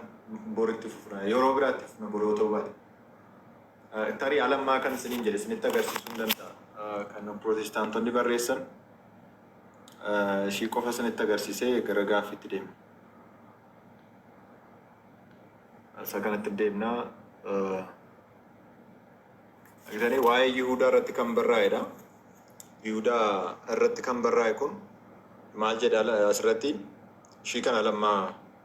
boritti fufna yeroo biraatti fufna borootoo baate tarii alammaa kan isiniin jedhe isinitti agarsiisuu hin danda'a kan pirootestaantonni barreessan ishii qofa isinitti agarsiisee gara gaaffiitti deemna. Isa kanatti deemnaa agartanii waa'ee Yihuudaa irratti kan barraa'edha. Yihuudaa irratti kan barraa'e kun maal jedha asirratti? She can alama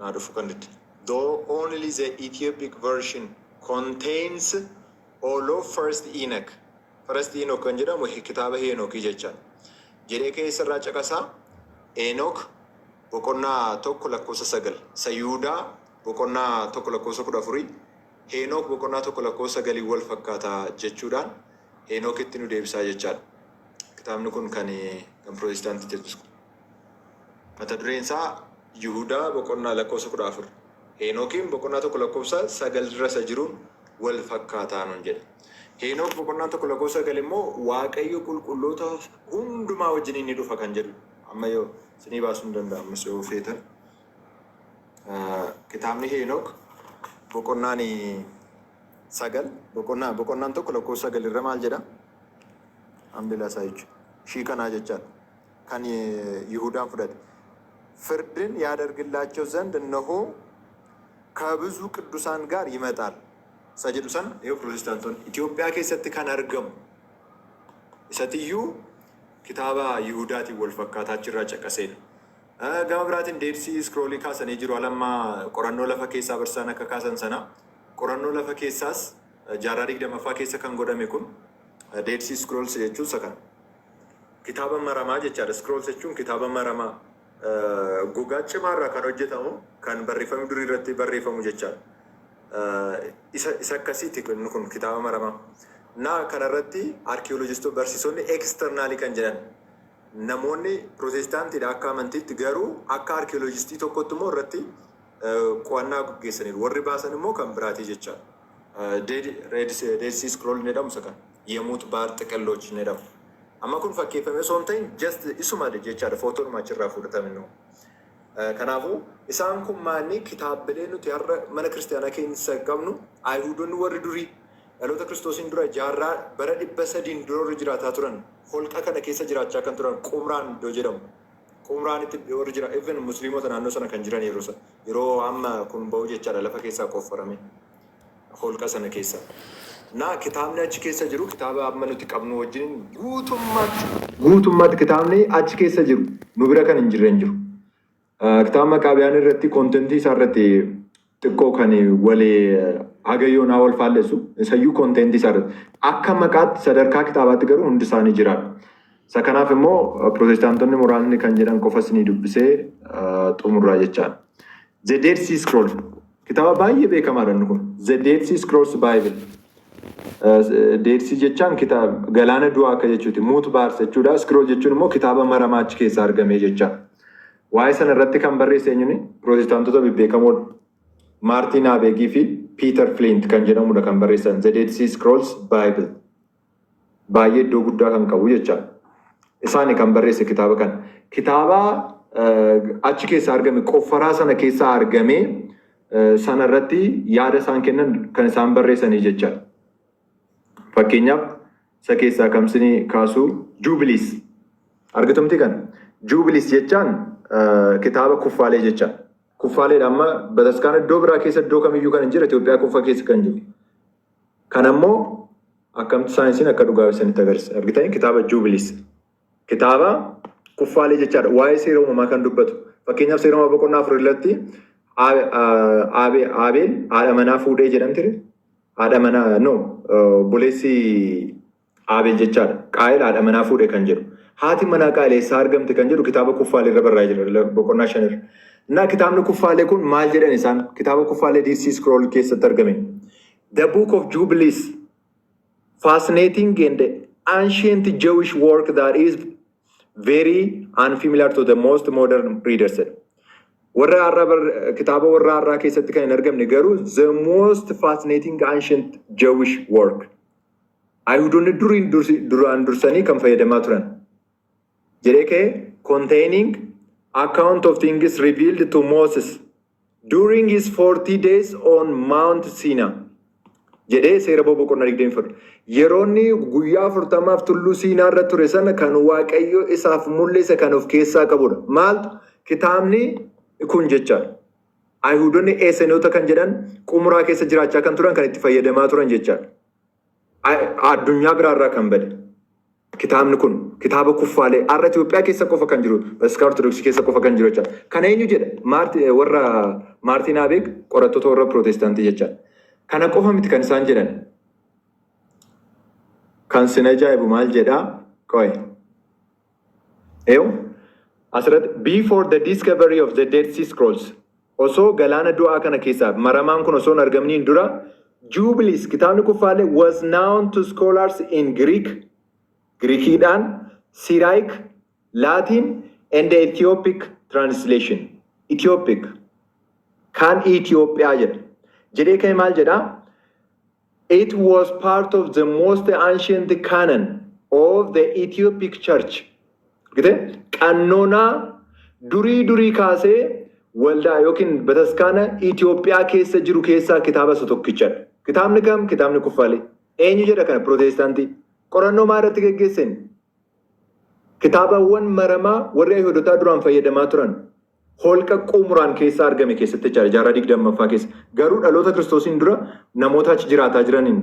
nadufu kandit. Though only the Ethiopic version contains all of First Enoch. First Enoch kan jedhamu kitaaba Enoch jecha. Jedhee keessa irraa caqasaa Enoch boqonnaa tokko lakkoofsa 9. Sayuudaa boqonnaa tokko lakkoofsa 14. Enoch boqonnaa tokko lakkoofsa 9 wal fakkaata jechuudhaan Enoch itti nu deebisaa jechaadha. Kitaabni kun kan Protestaantii jedhu. Mata dureen isaa Yihuudaa boqonnaa lakkoofsa 14. Heenookiin boqonnaa tokko lakkoofsa 9 irra isa jiruun wal fakkaataa nun jedha. Heenook boqonnaa tokko lakkoofsa 9 immoo Waaqayyo qulqulloota hundumaa wajjin inni dhufa kan jedhu. Amma yoo isinii baasuu hin danda'amu yoo feetan. Kitaabni Heenook boqonnaan 9 boqonnaan tokko lakkoofsa 9 irra maal jedha? Alhamdulillah isaa jechuudha. Shii kanaa jechaadha. Kan Yihuudaan fudhate. ፍርድን ያደርግላቸው ዘንድ እነሆ ከብዙ ቅዱሳን ጋር ይመጣል። ሰጅዱሰን ይኸው ፕሮቴስታንቶን ኢትዮጵያ ኬሰት ካን አርገሙ ኢሰትዩ ኪታባ ይሁዳቲ ወልፈካታችን ራጨቀሴን ጋብራትን ዴድሲ ስክሮሊ ካሰን ይጅሩ አለማ ቆራኖ ለፈ ኬሳ በርሳና ከካሰን ሰና ቆራኖ ለፈ ኬሳስ ጃራሪክ ደመፋ ኬሰ ከን ጎደሜ ኩን ዴድሲ ስክሮልስ የቹ ሰከን ኪታባ መረማ ጀቻለ ስክሮልስ የቹን ኪታባ መረማ gogaa cimaarraa kan hojjetamu kan barreeffamni durii irratti barreeffamu jechaadha. Isa akkasiiti kun kitaaba maramaa. Na kanarratti arkeoloojistoo barsiisonni eksternaalii kan jedhan namoonni pirootestaantiidha akka amantiitti garuu akka arkeoloojistii tokkotti immoo irratti qo'annaa gaggeessaniiru. Warri baasan immoo kan biraatii jechaadha. Deedsii scroll ni jedhamu isa kan yemuut baar xiqqallooch ni jedhamu. Amma kun fakkeeffamee osoo hin ta'in just isuma jechaadha footoon achirraa fudhatame nu. Kanaafuu isaan kun maanni kitaabilee nuti har'a mana kiristaanaa keessa qabnu Ayhuudonni warri durii dhaloota Kiristoosiin dura jaarraa bara 300 dura jiraataa turan holqa kana keessa jiraachaa kan turan Qumraan iddoo jedhamu. Qumraan itti warri jira even musliimota naannoo sana kan jiran yeroo amma kun ba'u jechaadha lafa keessaa qoffarame holqa sana keessa. Na kitaabni achi keessa jiru kitaaba amma nuti qabnu wajjin guutummaatti kitaabni achi keessa jiru nu bira kan hin jirre hin jiru. Kitaaba Maqaabiyaan irratti kontentii isaa irratti xiqqoo kan walii hagayyoon wal faalleessu isayyuu kontentii isaa irratti akka maqaatti sadarkaa kitaabaatti garuu hundi isaanii jiraadha. Isa kanaaf immoo Pirootestaantonni muraasni kan jedhan qofas ni dubbisee xumurraa jechaadha. The Dead Sea Scrolls kitaaba baay'ee beekamaadha inni kun. The Dead Sea Scrolls Bible. Dead Sea jechaan kitaaba galaana du'aa akka jechuuti. Muut baarsa jechuudha. Scroll jechuun immoo kitaaba maramaa achi keessaa argamee jechaadha. Waa'ee sana irratti kan barreesse eenyuni Pirootestaantota bebbeekamoodha. Maartiin Abeegii fi Peter Flint kan jedhamudha kan barreessan The Dead Sea Scrolls Bible. Baay'ee iddoo guddaa kan qabu jechaadha. Isaani kan barreesse kitaaba kana. Kitaaba achi keessaa argame qoffaraa sana keessaa argame sana irratti yaada isaan kennan kan isaan barreessanii jechaadha. Fakkeenyaaf isa keessaa kamsinii kaasuu Jubilees argatumti kan. Jubilees jechaan kitaaba kuffaalee jechaadha. Kuffaalee amma bataskaana iddoo biraa keessa iddoo kamiyyuu kan hin jirre Itoophiyaa kuffaa keessa kan jiru. Kan ammoo akkamti saayinsiin akka dhugaa ibsanitti agarsiisa. Argitanii kitaaba Jubilees. Kitaaba kuffaalee jechaadha. Waa'ee seera uumamaa kan dubbatu. Fakkeenyaaf seera uumamaa boqonnaa 4 irratti Abeel haadha manaa fuudhee jedhamtire. Haadha manaa buleessi Abeel jechaadha. Qaayil haadha manaa fuudhee kan jedhu. Haati manaa Qaayil eessaa argamte kan jedhu kitaaba kuffaalee irra barraa'ee jira boqonnaa 5 irra. Na kitaabni kuffaalee kun maal jedhan isaan kitaaba kuffaalee Dead Sea Scroll keessatti argame. The Book of Jubilees, fascinating and ancient Jewish work that is very unfamiliar to the most modern readers. Kitaaba warra har'aa keessatti kan hin argamne garuu the most fascinating ancient Jewish work. Ayuudonni duraan dursanii kan fayyadamaa turan. Jedhee ka'e containing account of things revealed to Moses during his 40 days on Mount Sinai. Jedhee seera boqonnaa 24. Yeroonni guyyaa 40 tulluu Siinaa irra ture sana kan Waaqayyo isaaf mul'ise kan of keessaa qabudha. Maaltu kitaabni kun jechaadha. Ayuudonni eessenoota kan jedhan Qumuraa keessa jiraachaa kan turan kan itti fayyadamaa turan jechaadha. Addunyaa biraarraa kan bade. Kitaabni kun kitaaba kuffaalee har'a Itoophiyaa keessa qofa kan jiru Bataskaana Ortodoksii keessa qofa kan jiru jechaadha. Kana eenyu jedha warra Maartiin Abeeg qorattoota warra Pirootestaantii jechaadha. Kana qofa miti kan isaan jedhan. Kan sin ajaa'ibu maal jedhaa? Qo'e. Asirratti before the discovery of the Dead Sea Scrolls osoo galaana du'aa kana keessaa maramaan kun osoo hin argamniin dura Jubilees kitaabni kuffaalee was known to scholars in Greekiidhaan, Syriac, Latin, and the Ethiopic translation. Ethiopic. Kan Itoophiyaa jedha. Jedhee ka'e maal jedhaa? It was part of the most ancient canon of the Ethiopic church. Qannoonaa durii kaasee waldaa yookiin bataskaana Itoophiyaa keessa jiru keessaa kitaaba isa tokkichadha. Kitaabni kam? Kitaabni kuffaalee. Eenyu jedha kana? Pirootestaantii. Qorannoo maa irratti geggeessan? Kitaabawwan maramaa warri Ayihoodotaa duraan fayyadamaa turan holqa Qumuraan keessa argame keessatti jechaadha. Jaarraa 20ffaa keessa. Garuu dhaloota Kiristoosiin dura namoota achi jiraataa jiraniin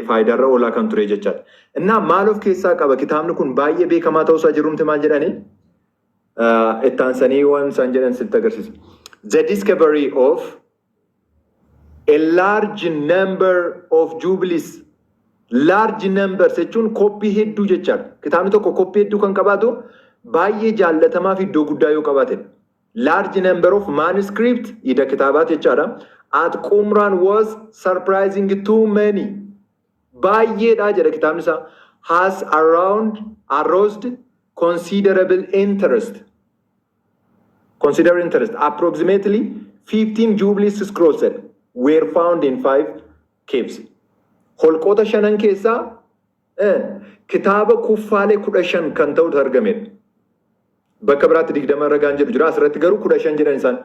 faayidaarra oolaa kan ture jechaadha. Innaa maal of keessaa qaba? Kitaabni kun baay'ee beekamaa ta'uusaa jirumti maal jedhanii? Itti aansanii waan isaan jedhan sitti agarsiisa. The discovery of a large number of Jubilees. Large numbers jechuun koppii hedduu jechaadha. Kitaabni tokko koppii hedduu kan qabaatu baay'ee jaallatamaa fi iddoo guddaa yoo qabaate. Large number of manuscript ida kitaabaat jechaadha. At Qumraan was surprising too many. Baay'eedha jedha kitaabni isaa. Has aroused considerable interest. Approximately 15 Jubilees scrolls were found in 5 caves. Holqoota 5 keessaa kitaaba kuffaalee 15 kan ta'utu argamedha. Bakka biraatti 20 irra gaan jedhu jira. Asirratti garuu 15 jedhan isaan.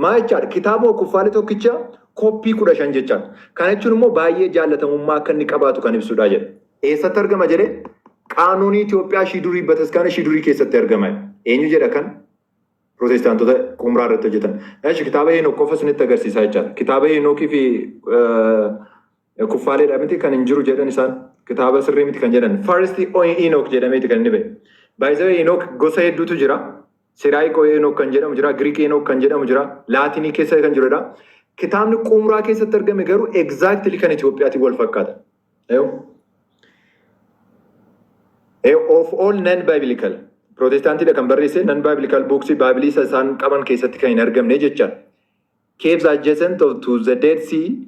Maal jechaadha kitaaba kuffaalee tokkicha koppii 15 jechaadha. Kana jechuun immoo baay'ee jaallatamummaa akka inni qabaatu kan ibsudha jedha. Eessatti argama jedhee qaanuunii Itoophiyaa ishii durii bataskaana ishii durii keessatti argama. Eenyu jedha kan Protestaantota qumraa irratti hojjetan. Kitaaba Henook qofa isinitti agarsiisaa jechaadha. Kitaaba Henookii fi kuffaaleedha miti kan hin jiru jedhan isaan kitaaba sirrii miti kan jedhan. First Enook jedhameeti kan inni bahe. By the way Enook gosa hedduutu jira. Siraayikoo Enook kan jedhamu jira. Giriik Enook kan jedhamu jira. Laatinii keessa kan jirudha. Kitaabni qumraa keessatti argame garuu exactly kan Itoophiyaatti wal fakkaata. Of all non-biblical Protestantii kan barreesse non-biblical books Bible isaan qaban keessatti kan hin argamne jecha. Caves adjacent to the Dead Sea,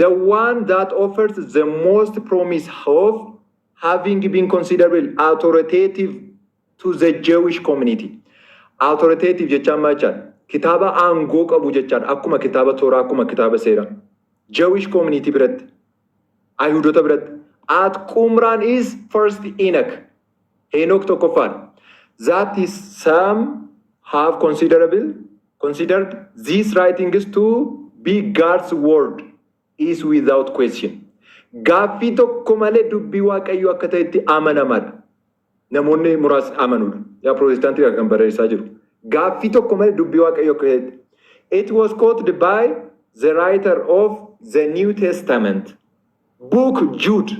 the one that offers the most promise of having been considered authoritative to the Jewish community. Authoritative jechaan maal kitaaba aangoo qabu jechaan akkuma kitaaba Tooraa akkuma kitaaba Seeraa. Jewish community biratti Ayuudota biratti at Qumraan is first Enoch. Enoch tokkoffaan. That is some have considered these writings to be God's word is without question. Gaaffii tokko malee dubbii Waaqayyoo akka ta'etti amanamadha. Namoonni muraasni amanudha. Yaa Protestaantii kan barreessaa jiru. Gaaffii tokko malee dubbii Waaqayyoo akka ta'etti. It was quoted by the writer of the New Testament, book Jude,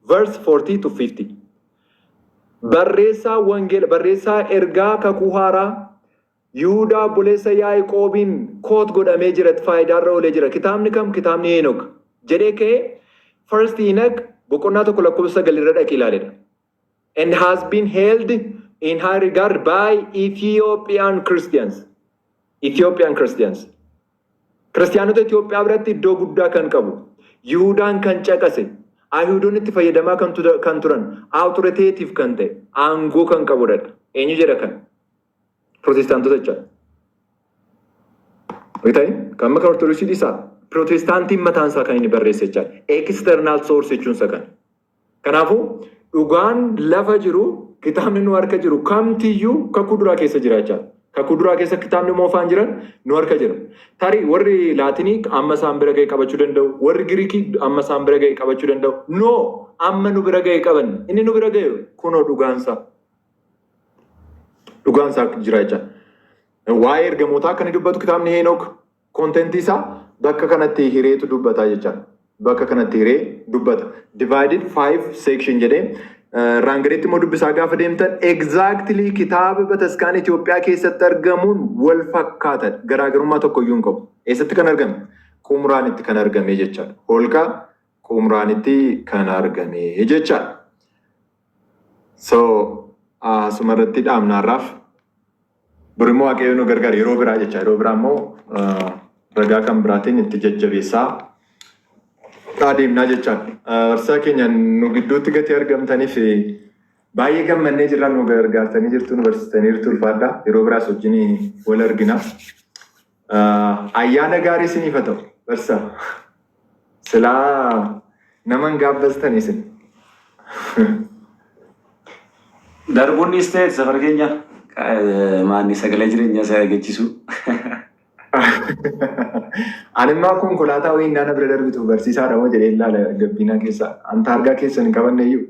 verse 40 to 50. Barreessaa Wangeela, barreessaa ergaa kakuu haaraa Yihuudaa buleessa Yaaqoobiin koot godhamee jira faayidaarra oolee jira. Kitaabni kam? Kitaabni Henook. Jedhee ka'ee first Enoch boqonnaa tokko lakkoofsa 9 irra dhaqee ilaaledha. And has been held in high regard by Ethiopian Christians. Ethiopian Christians. Kiristaanota Itoophiyaa biratti iddoo guddaa kan qabu. Yihuudaan kan caqase. Ayuudonni itti fayyadamaa kan turan. Authoritative kan ta'e. Aangoo kan qabudha. Eenyu jedha kan? Protestaantota jechuudha. Wayitaayi kan maka Ortodoksii isaa Protestaantiin mataan isaa kan inni barreesse jechuudha. External source jechuun isa kana. Kanaafuu dhugaan lafa jiru kitaabni nu harka jiru kamtiyyuu kakuu duraa keessa jira jechuudha. Kakuu duraa keessa kitaabni moofaan jiran nu harka jira. Tarii warri Laatinii amma isaan bira ga'ee qabachuu danda'u. Warri Giriikii amma isaan bira ga'ee qabachuu danda'u. No amma nu bira ga'ee qaban. Inni nu bira ga'e kunoo dhugaansaa. Dhugaansaa jira jechuudha. Waa'ee ergamootaa akka inni dubbatu kitaabni Henook kontentii isaa bakka kanatti hireetu dubbata jechuudha. Bakka kanatti hiree dubbata. Divided 5 section jedhee Rangareetti immoo dubbisaa gaafa deemtan exactly kitaaba bataskaan Itoophiyaa keessatti argamuun wal fakkaatan garaagarummaa tokko iyyuu hin qabu. Eessatti kan argame? Qumraanitti kan argame jechaadha. Holqa Qumraanitti kan argame jechaadha. So asumarratti dhaabnaarraaf birimmoo Waaqayyo nu gargaara yeroo biraa jecha yeroo biraa immoo ragaa kan biraatiin itti jajjabeessaa adeemnaa jechaadha. Barsaa keenya nu gidduutti gatii argamtaniif baay'ee gammannee jirra nu gargaartanii jirtu nu barsiistanii jirtu ulfaadha. Yeroo biraas wajjin wal argina. Ayyaana gaarii isiniif haa ta'u barsaa. Silaa nama hin gaabbastan isin.
Darbuunis ta'e safara keenya maanni sagalee jireenya isaa eeggachiisu.
Animmaa konkolaataa wayii naana bira darbitu barsiisaadha moo jedhee ilaala gabbinaa keessa. Anta argaa keessan hin qabanne iyyuu.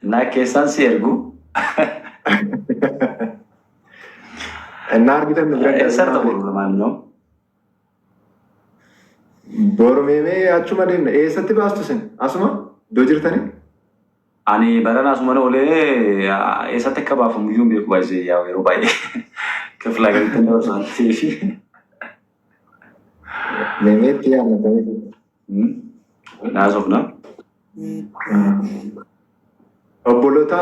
Naa keessaan si ergu.
Naa argitan nu bira darbitu.
Eessarta boru lamaanoo.
Boromee achuma deemna. Eessatti baastu sin? Asuma? Iddoo jirtanii?
Ani barana asuma olee eessatti akka baafamu iyyuu beeku baay'ee yeroo baay'ee. Kiflaa galatti nama so'attee.
Meemeetti yaadatamu.
Naasofna.
Obboloota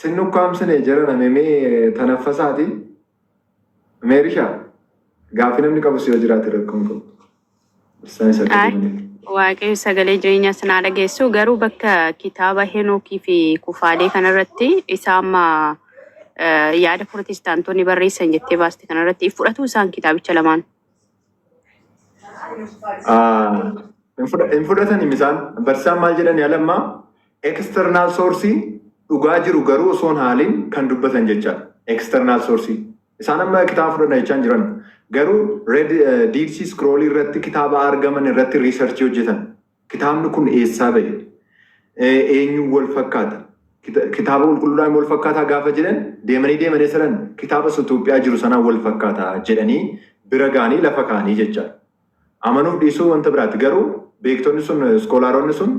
sin ukkaamsine jira meemee tanaffasaati. Meerishaa gaaffii namni qabu si yoo jiraate rakkoon qabu.
Waaqayyo sagalee jireenyaa sanaa dhageessu garuu bakka kitaaba Henookii fi kufaalee kanarratti isa amma yaada Protestaantonni barreessan jettee baaste kanarratti fudhatu isaan kitaabicha lamaan.
Hin fudhatanii isaan barsiisaan maal jedhan yaalammaa external source dhugaa jiru garuu osoon haaliin kan dubbatan jechaadha. External source Isaan amma kitaaba fudhanna jechaan jiran. Garuu Dead Sea Scroll irratti kitaaba argaman irratti riisarchii hojjetan. Kitaabni kun eessaa bahe? Eenyuun wal fakkaata? Kitaaba qulqulluudhaan wal fakkaataa gaafa jedhan deemanii sadan kitaaba Itoophiyaa jiru sanaan wal fakkaataa jedhanii bira gaanii lafa kaanii jecha. Amanuuf dhiisuu wanta biraatti garuu beektonni sun iskoolaaronni sun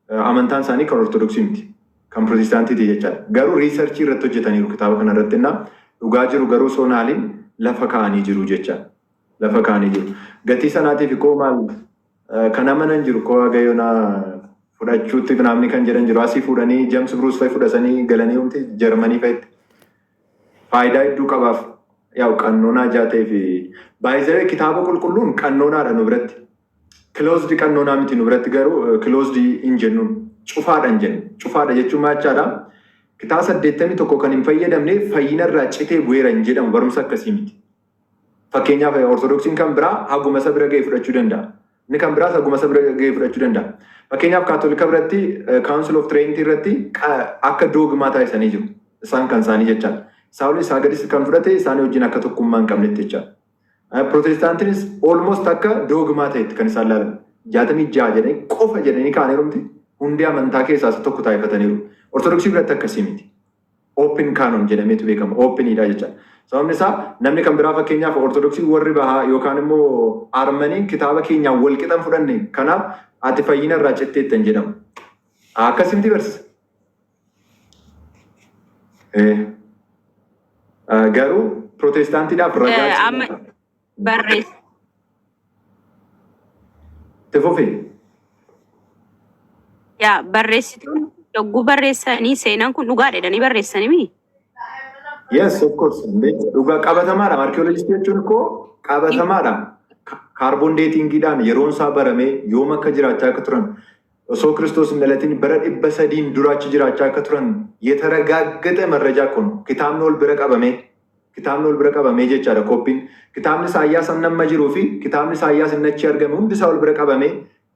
amantaan isaanii kan ortodoksii miti kan pirotestaantiiti jecha. Garuu riisarchii irratti hojjetaniiru kitaaba kana irratti innaa dhugaa jiru garuu soonaaliin lafa kaanii jiru jecha. Lafa kaanii jiru. Gatii sanaatiif koo maal kan amanan jiru koo Waaqayyoonaa fudhachuutti namni kan jedhan jiru asii fuudhanii James Bruce fa'i fudhatanii galanii humti Jarmanii fa'itti faayidaa hedduu qabaaf. Yaa'u qannoonaa jaatee fi baay'ee kitaaba qulqulluun qannoonaadha nu biratti. Closed qannoonaa miti nu biratti garuu closed hin jennuun cufaadhaan jennu. Cufaadha jechuun maachaadha. Kitaaba 81 kan hin fayyadamne fayyina irraa citee bu'eera hin jedhamu barumsa akkasii miti. Fakkeenyaaf ortodoksiin kan biraa haguma isa bira ga'ee fudhachuu danda'a. Inni kan biraas haguma isa bira ga'ee fudhachuu danda'a. Fakkeenyaaf kaatolika biratti Council of Trent irratti akka doogmaa taasisanii jiru. Isaan kan isaanii jechaan. Saawulis Sagaris kan fudhate isaanii wajjin akka tokkummaa hin qabnetti jecha. Protestaantinis almost akka doogmaa ta'etti kan isaan ilaalan. 66 jedhanii qofa jedhanii kaaneerumti hundi amantaa keessaa isa tokko taasifataniiru. Ortodoksii biratti akkasii miti. Open canon jedhameetu beekama. Openiidha jecha. Sababni isaa namni kan biraa fakkeenyaaf ortodoksii warri bahaa yookaan immoo armaniin kitaaba keenyaan wal qixan fudhanne. Kanaaf ati fayyina irraa citteettan jedhamu. Akkasitti barsiisa. Garuu protestaantiidhaaf ragaa
barreessa.
Tefofee.
Yaa barreessituun yogguu barreessanii seenaan kun dhugaadha jedhanii barreessanii mi?
Yes, of course. Dhugaa qabatamaadha. Arkeoloojistii jechuun koo qabatamaadha. Kaarboon deetingiidhaan yeroon isaa baramee yoom akka jiraachaa akka turan osoo Kiristoos hin dhalatin bara 300 duraachi jiraachaa akka turan የተረጋገጠ መረጃ እኮ ነው። Kitaabni ol bira qabamee jechaadha koppiin. Kitaabni Isaayyaas amma jiruu fi kitaabni Isaayyaas inni achi argame hundi isaa ol bira qabamee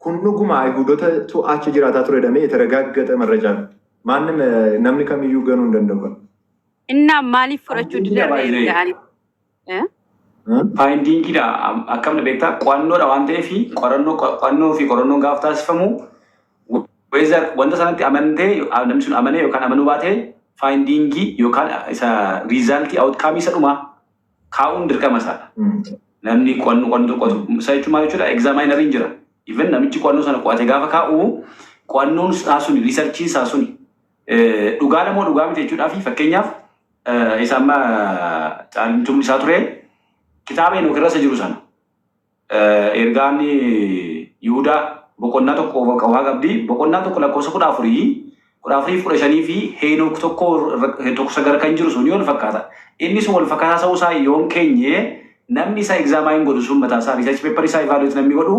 kun dhuguma Ayihudotatu achi jiraataa ture jedhamee የተረጋገጠ መረጃ ነው. Maannim namni kamiyyuu ganuu hin danda'u.
Inna maaliif fudhachuu didan?
Faayindiingiidha akkamni beektaa qo'annoodha waan ta'eef qo'annoo fi qorannoon gaafa taasifamu wanta sanatti amantee namni sun amanee yookaan amanuu baatee faayindiingii yookaan isa riizaaltii awutkaamii isa dhumaa kaa'uun dirqama isaadha. Namni qo'annoo qo'atu isa jechuun maal jechuudha egzaamaayinariin jira. Even namichi qo'annoo sana qo'ate gaafa kaa'u qo'annoon isaa suni riisarchiin isaa suni dhugaadha moo dhugaa miti jechuudhaa fi fakkeenyaaf isa amma caalimtuun isaa ture kitaaba Henook irra jiru sana ergaan Yihudaa boqonnaa tokko waa qabdi boqonnaa tokko lakkoofsa 14 fi Henook tokko sagara kan jiru sun yoo fakkaata inni sun wal fakkaataa ta'uu isaa yoon keenye namni isaa egzaamaayin godhu sun mataa isaa riisarchi peepar isaa ivaaluuti namni godhu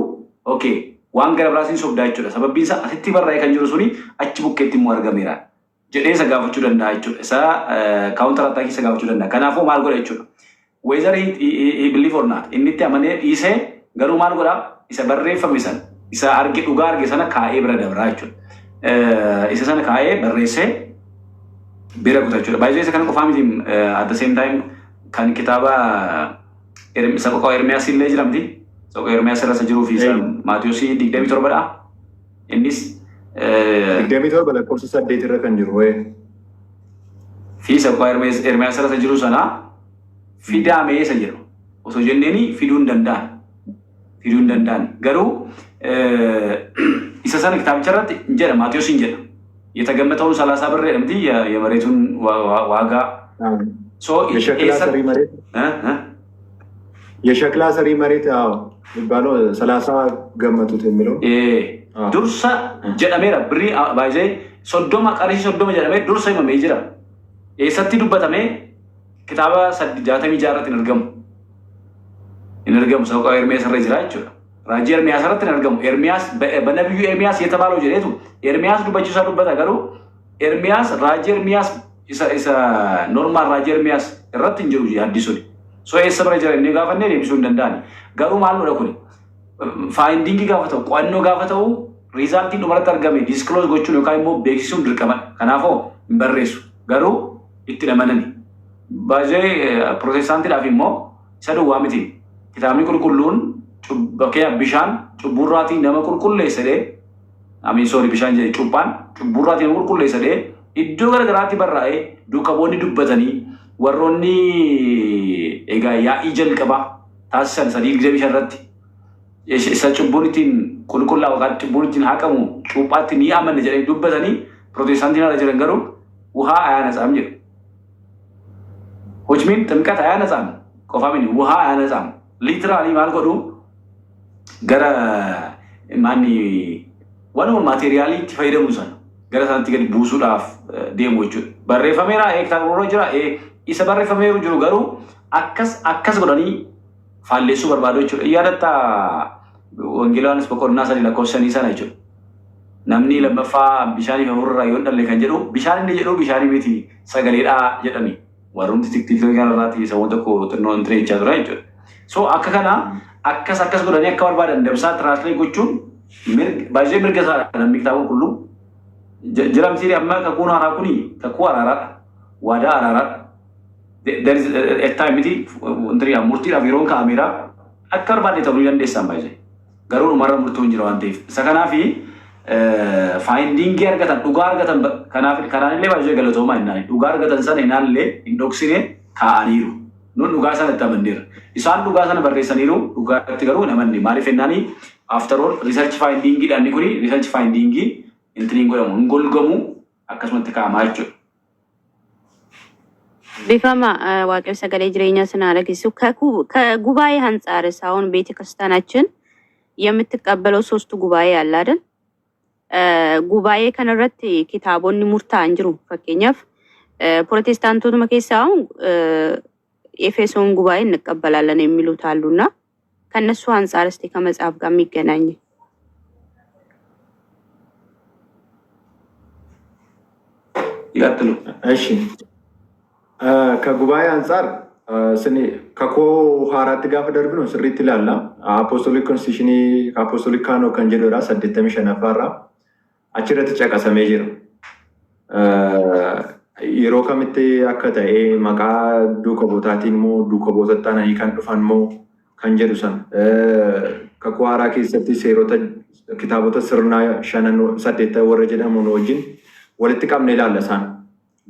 okay waan gara biraasiin sobdaa jechuudha sababbiin isaa asitti barraa'ee kan jiru suni achi bukkeetti immoo argameera jedhee isa gaafachuu danda'a jechuudha isa kaawuntar attaakii isa gaafachuu danda'a kanaafuu maal godha jechuudha whether he believe or not inni itti amanee dhiisee garuu maal godha isa barreeffame sana isa arge dhugaa arge sana kaa'ee bira dabraa jechuudha. Isa sana kaa'ee barreessee bira kutachuudha. Baay'ee isa kana qofaa miti at the same time kan kitaaba isa qoqqoo Ermiyaas illee jiramti. Qoqqoo Ermiyaas irra jiruu fi isa Maatiyoosi 27 dha. Innis
27 lakkoofsa 8 irra kan jiru wayii.
Fi isa qoqqoo Ermiyaas irra jiru sana fidaamee isa jedhu. Osoo jenneeni fiduu hin danda'an. Garuu isa sana kitaabicha irratti jedha Maatiyos hin jedha የተገመተውን 30 ብር እንዴ የመሬቱን ዋጋ
የሸክላ ሰሪ መሬት የሚባለው 30 ገመቱት የሚለው
ዱርሳ ጀደሜራ ብሪ ባይዜ ሶዶማ ቀሪሲ ሶዶማ ጀደሜ ዱርሳ ይመሜ ይጅራ የሰቲ ዱበተሜ ኪታባ ሰድጃተሚ ጃረት ይነርገም ሰው ቀር ኤርሚያስ ረጅራችሁ ራጂ ኤርሚያስ ረት ይነርገም ኤርሚያስ በነብዩ ኤርሚያስ የተባለው ጀሬቱ ኤርሚያስ ዱበቹ ሰዱበት አገሩ ኤርሚያስ ራጂ ኤርሚያስ ኢሳ ኖርማል ራጂ ኤርሚያስ ረት እንጀሩ አዲሱ ሶ የሰብረ ጀሬ ንጋፈነ ለቢሱ እንደንዳኒ ጋሩ ማሉ ለኩኒ ፋይንዲንግ ጋፈተው ቋኖ ጋፈተው ሪዛልት ዱመረ ተርገሜ ዲስክሎዝ ጎቹ ነው ካይሞ ቤክሲሱ ድርቀማ ከናፎ በሬሱ ጋሩ ይትለመነኒ baay'ee Protestaantiidhaaf immoo isa duwwaa miti. Kitaabni qulqulluun bakka bishaan cubburraatiin nama qulqulleessadee bishaan jedhe cubburraatiin nama qulqulleessadee iddoo garagaraatti barraa'ee duukaboonni dubbatanii warroonni egaa yaa'ii jalqabaa taasisan 325 irratti isa cubbuun ittiin qulqullaa'u yookaan cubbuun ittiin haqamu cuuphaatti ni amanne jedhanii dubbatanii Protestaantiin irra jiran garuu wuhaa aያነጻም jedhu. which mean ጥምቀት አያነጻም qofa miti wuhaa aያነጻም literally maal godhu gara maanni wanuma maateriyaaliitti fayyadamu sana gara sanatti gadi buusuudhaaf deemu jechuudha. Barreeffameera kitaaba jira isa barreeffameeru jiru garuu akkas godhanii faalleessuu barbaadu jechuudha. Yaadatta wangeelaanis boqonnaa 3 lakkoofsanii sana jechuudha. Namni lammaffaa bishaanii hafuurraa yoo dhalle kan jedhu bishaan inni jedhu bishaanii miti sagaleedhaa jedhani. Warrumti tiktiikii kanarraati isa wanta tokko xinnoo hin tireechaa tura jechuudha. So akka kana akkas godhanii akka barbaadan dabsaa tiraaslee gochuun baay'ee mirga isaa namni kitaaba qulqulluu jiramsiiri amma kakuun haaraa kuni kakuu araaraadha. Waadaa araaraadha. There is a time miti murtiidhaaf yeroon kaa'ameera akka barbaade ta'uu ni dandeessan baay'ee. Garuu dhumarra murtuu hin jira waan ta'eef. Isa kanaafi faayindiingii argatan dhugaa argatan kanaan illee baay'ee galatoomaa hin naani. Dhugaa argatan sana hinaallee hin dhoksine kaa'aniiru. Nun dhugaa sana itti amanneera. Isaan dhugaa sana barreessaniiru dhugaatti garuu hin amanne. Maaliif jennaani after all research findingiidhaan ni kuni research findingii intiniin godhamu hin golgamu akkasumatti kaa'amaa jechuudha.
Bifama waaqayyo sagalee jireenyaa sana agarsiisu ከጉባኤ አንጻርስ አሁን ቤተክርስቲያናችን የምትቀበለው 3 ጉባኤ አለ አይደል? ጉባኤ ከነረት ኪታቦኒ ሙርታን ጅሩ ፈከኛፍ ፕሮቴስታንቶቹ መከሳው ኤፌሶን ጉባኤ እንቀበላለን የሚሉት አሉና ከነሱ አንጻር እስቲ ከመጽሐፍ ጋር የሚገናኝ
ይቀጥሉ።
እሺ ከጉባኤ አንጻር ስኒ ከኮ ሀራት ጋር ፈደርብ ነው ስሪት ይላል አፖስቶሊክ ኮንስቲቱሽኒ አፖስቶሊክ ካኖ ከንጀዶራ 8 አችረት ጨቀሰሜ ጅሩ yeroo kamitti akka ta'e maqaa duuka bootaatiin moo duuka bootattaanii kan dhufan moo kan jedhu san kakuu haaraa keessatti seerota kitaabota sirnaa 5-8 warra jedhamuun wajjin walitti qabnee ilaalla isaan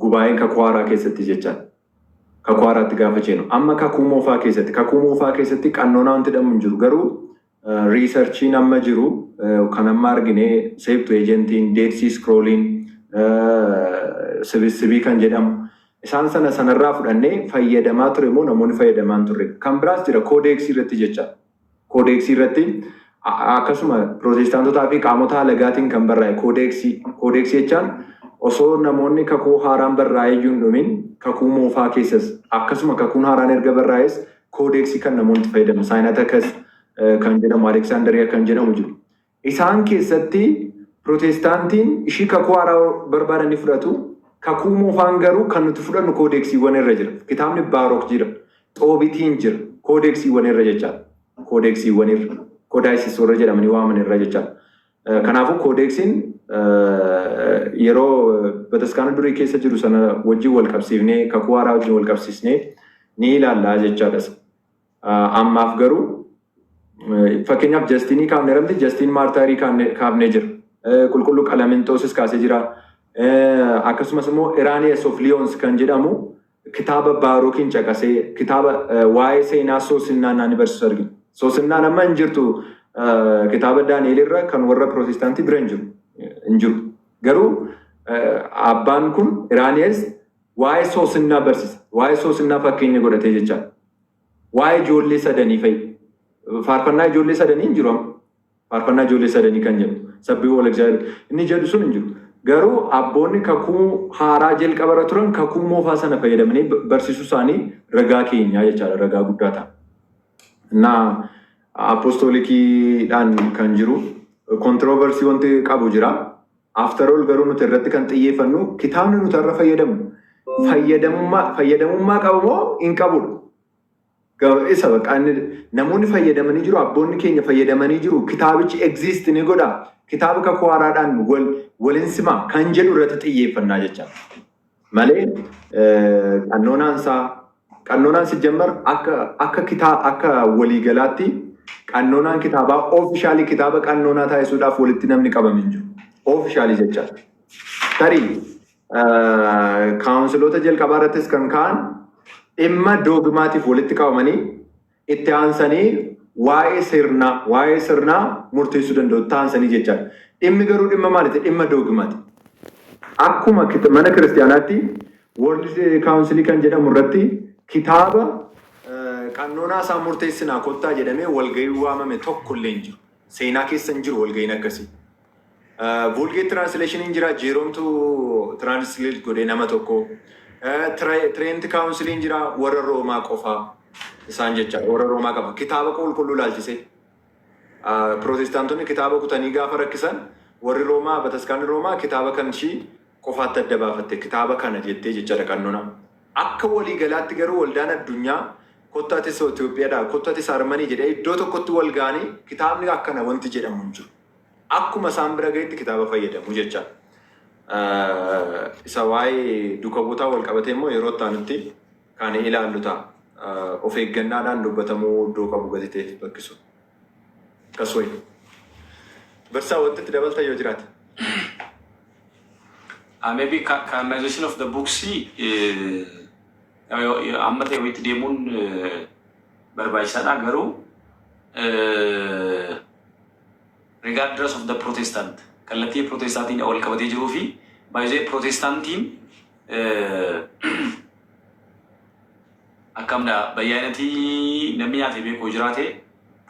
gubaa'een kakuu haaraa keessatti jechaan kakuu haaraatti gaafa jennu amma kakuu moofaa keessatti qannoonaa wanti jedhamu hin jiru garuu riisarchiin amma jiru kan amma argine seeftu eejentiin deedsii scrooliin sibii kan jedhamu isaan sanarraa fudhannee fayyadamaa ture moo namoonni fayyadamaan turre kan biraas jira koodeeksii irratti jecha koodeeksii irratti akkasuma pirootestaantotaa fi qaamota alagaatiin kan barraa'e koodeeksii jechaan osoo namoonni kakuu haaraan barraa'ee iyyuu hin dhumin kakuu moofaa keessas akkasuma kakuun haaraan erga barraa'es koodeeksii kan namoonni fayyadamu saayinatakas kan jedhamu Aleksaandariyaa kan jedhamu jiru isaan keessatti Protestaantiin ishii kakuu haaraa barbaadanii fudhatu kakuu moofaan garuu kan nuti fudhannu koodeeksiiwwan irra jira. Kitaabni Baarok jira. Xoobitiin jira. Koodeeksiiwwan irra jechaadha. Koodeeksiiwwan irra. Koodaayisis warra jedhamanii waaman irra jechaadha. Kanaafuu koodeeksiin yeroo bataskaana durii keessa jiru sana wajjin wal qabsiifnee kakuu haaraa wajjin wal qabsiisnee ni ilaallaa jechaadha. Ammaaf garuu fakkeenyaaf Jastinii kaafnee ramti Jastiin Maartaarii kaafnee jira. Qulqulluu Qalamentoosis kaasee jira. Akkasumas immoo Iraaniyas of Liyoons kan jedhamu kitaaba Baarokiin caqasee kitaaba waa'ee seenaa soosinnaa naani barsiisu argina. Soosinnaan amma hin jirtu kitaaba Daani'eel irra kan warra Pirootestaantii bira hin jiru. Garuu abbaan kun Iraaniyas waa'ee soosinnaa barsiisa. Waa'ee soosinnaa fakkeenya godhatee jechaadha. Waa'ee ijoollee sadanii fa'i. Faarfannaa ijoollee sadanii hin jiru amma. Faarfannaa ijoollee sadanii kan jedhu. Sabbii wal egzaayiru. Inni jedhu sun hin jiru. Garuu abboonni kakuu haaraa jalqabara turan kakuu moofaa sana fayyadamanii barsiisuu isaanii ragaa keenyaa jechaadha. Ragaa guddaa ta'a. Naa apostolikiidhaan kan jiru kontirooversii wanti qabu jira. After all garuu nuti irratti kan xiyyeeffannu kitaabni nuti irra fayyadamnu fayyadamummaa qabu moo hin qabudha. Isa bakka namoonni fayyadamanii jiru abboonni keenya fayyadamanii jiru kitaabichi exist ni godha kitaaba kakuu haaraadhaan waliin simaa kan jedhu irratti xiyyeeffannaa jecha malee qannoonaan sijammar akka waliigalaatti qannoonaan kitaabaa oofishaalii kitaaba qannoonaa taasisuudhaaf walitti namni qabame hin jiru. Oofishaalii jecha. Tarii kaawunsiloota jalqabaa irrattis kan ka'an dhimma doogmaatiif walitti qabamanii itti aansanii waa'ee sirnaa murteessuu danda'u ta'ansanii jechaadha. Dhimmi garuu dhimma maaliiti? Dhimma doogmaati. Akkuma mana kiristaanaatti World Council kan jedhamu irratti kitaaba qannoonaa isaa murteessinaa kottaa jedhamee walgahii waamame tokko illee hin jiru. Seenaa keessa hin jiru walgahiin akkasii. Vulgate translation hin jira, jeeromtu translate godhee nama tokko. Trent Council hin jira, warra Roomaa qofaa isaan jecha warra Roomaa qaba. Kitaaba qulqulluu laalchisee. Protestaantonni kitaaba kutanii gaafa rakkisan warri Roomaa bataskaanni Roomaa kitaaba kan ishii qofaatti adda baafatte kitaaba kana jettee jechaadha qannoonaa. Akka waliigalaatti garuu waldaan addunyaa kottaatis Itoophiyaadhaa kottaatis Armanii jedhee iddoo tokkotti wal ga'anii kitaabni akkana wanti jedhamu hin jiru. Akkuma isaan bira gahetti kitaaba fayyadamu jecha. Isa waa'ee duuka buutaa wal qabatee immoo yeroo ta'anitti kan ilaallu ta'a. Of eeggannaadhaan dubbatamuu iddoo qabu gazetee bakkisu. Kasway. Barsaa wanti itti dabalta yoo jiraate.
Maybe canonization of the books amma ta'e wayitti deemuun barbaachisaadha garuu regardless of the Protestant kallattii Protestantiin wal qabatee jiruu fi baay'ee Protestantiin akkamda bayyaanatii namni nyaatee beekuu jiraate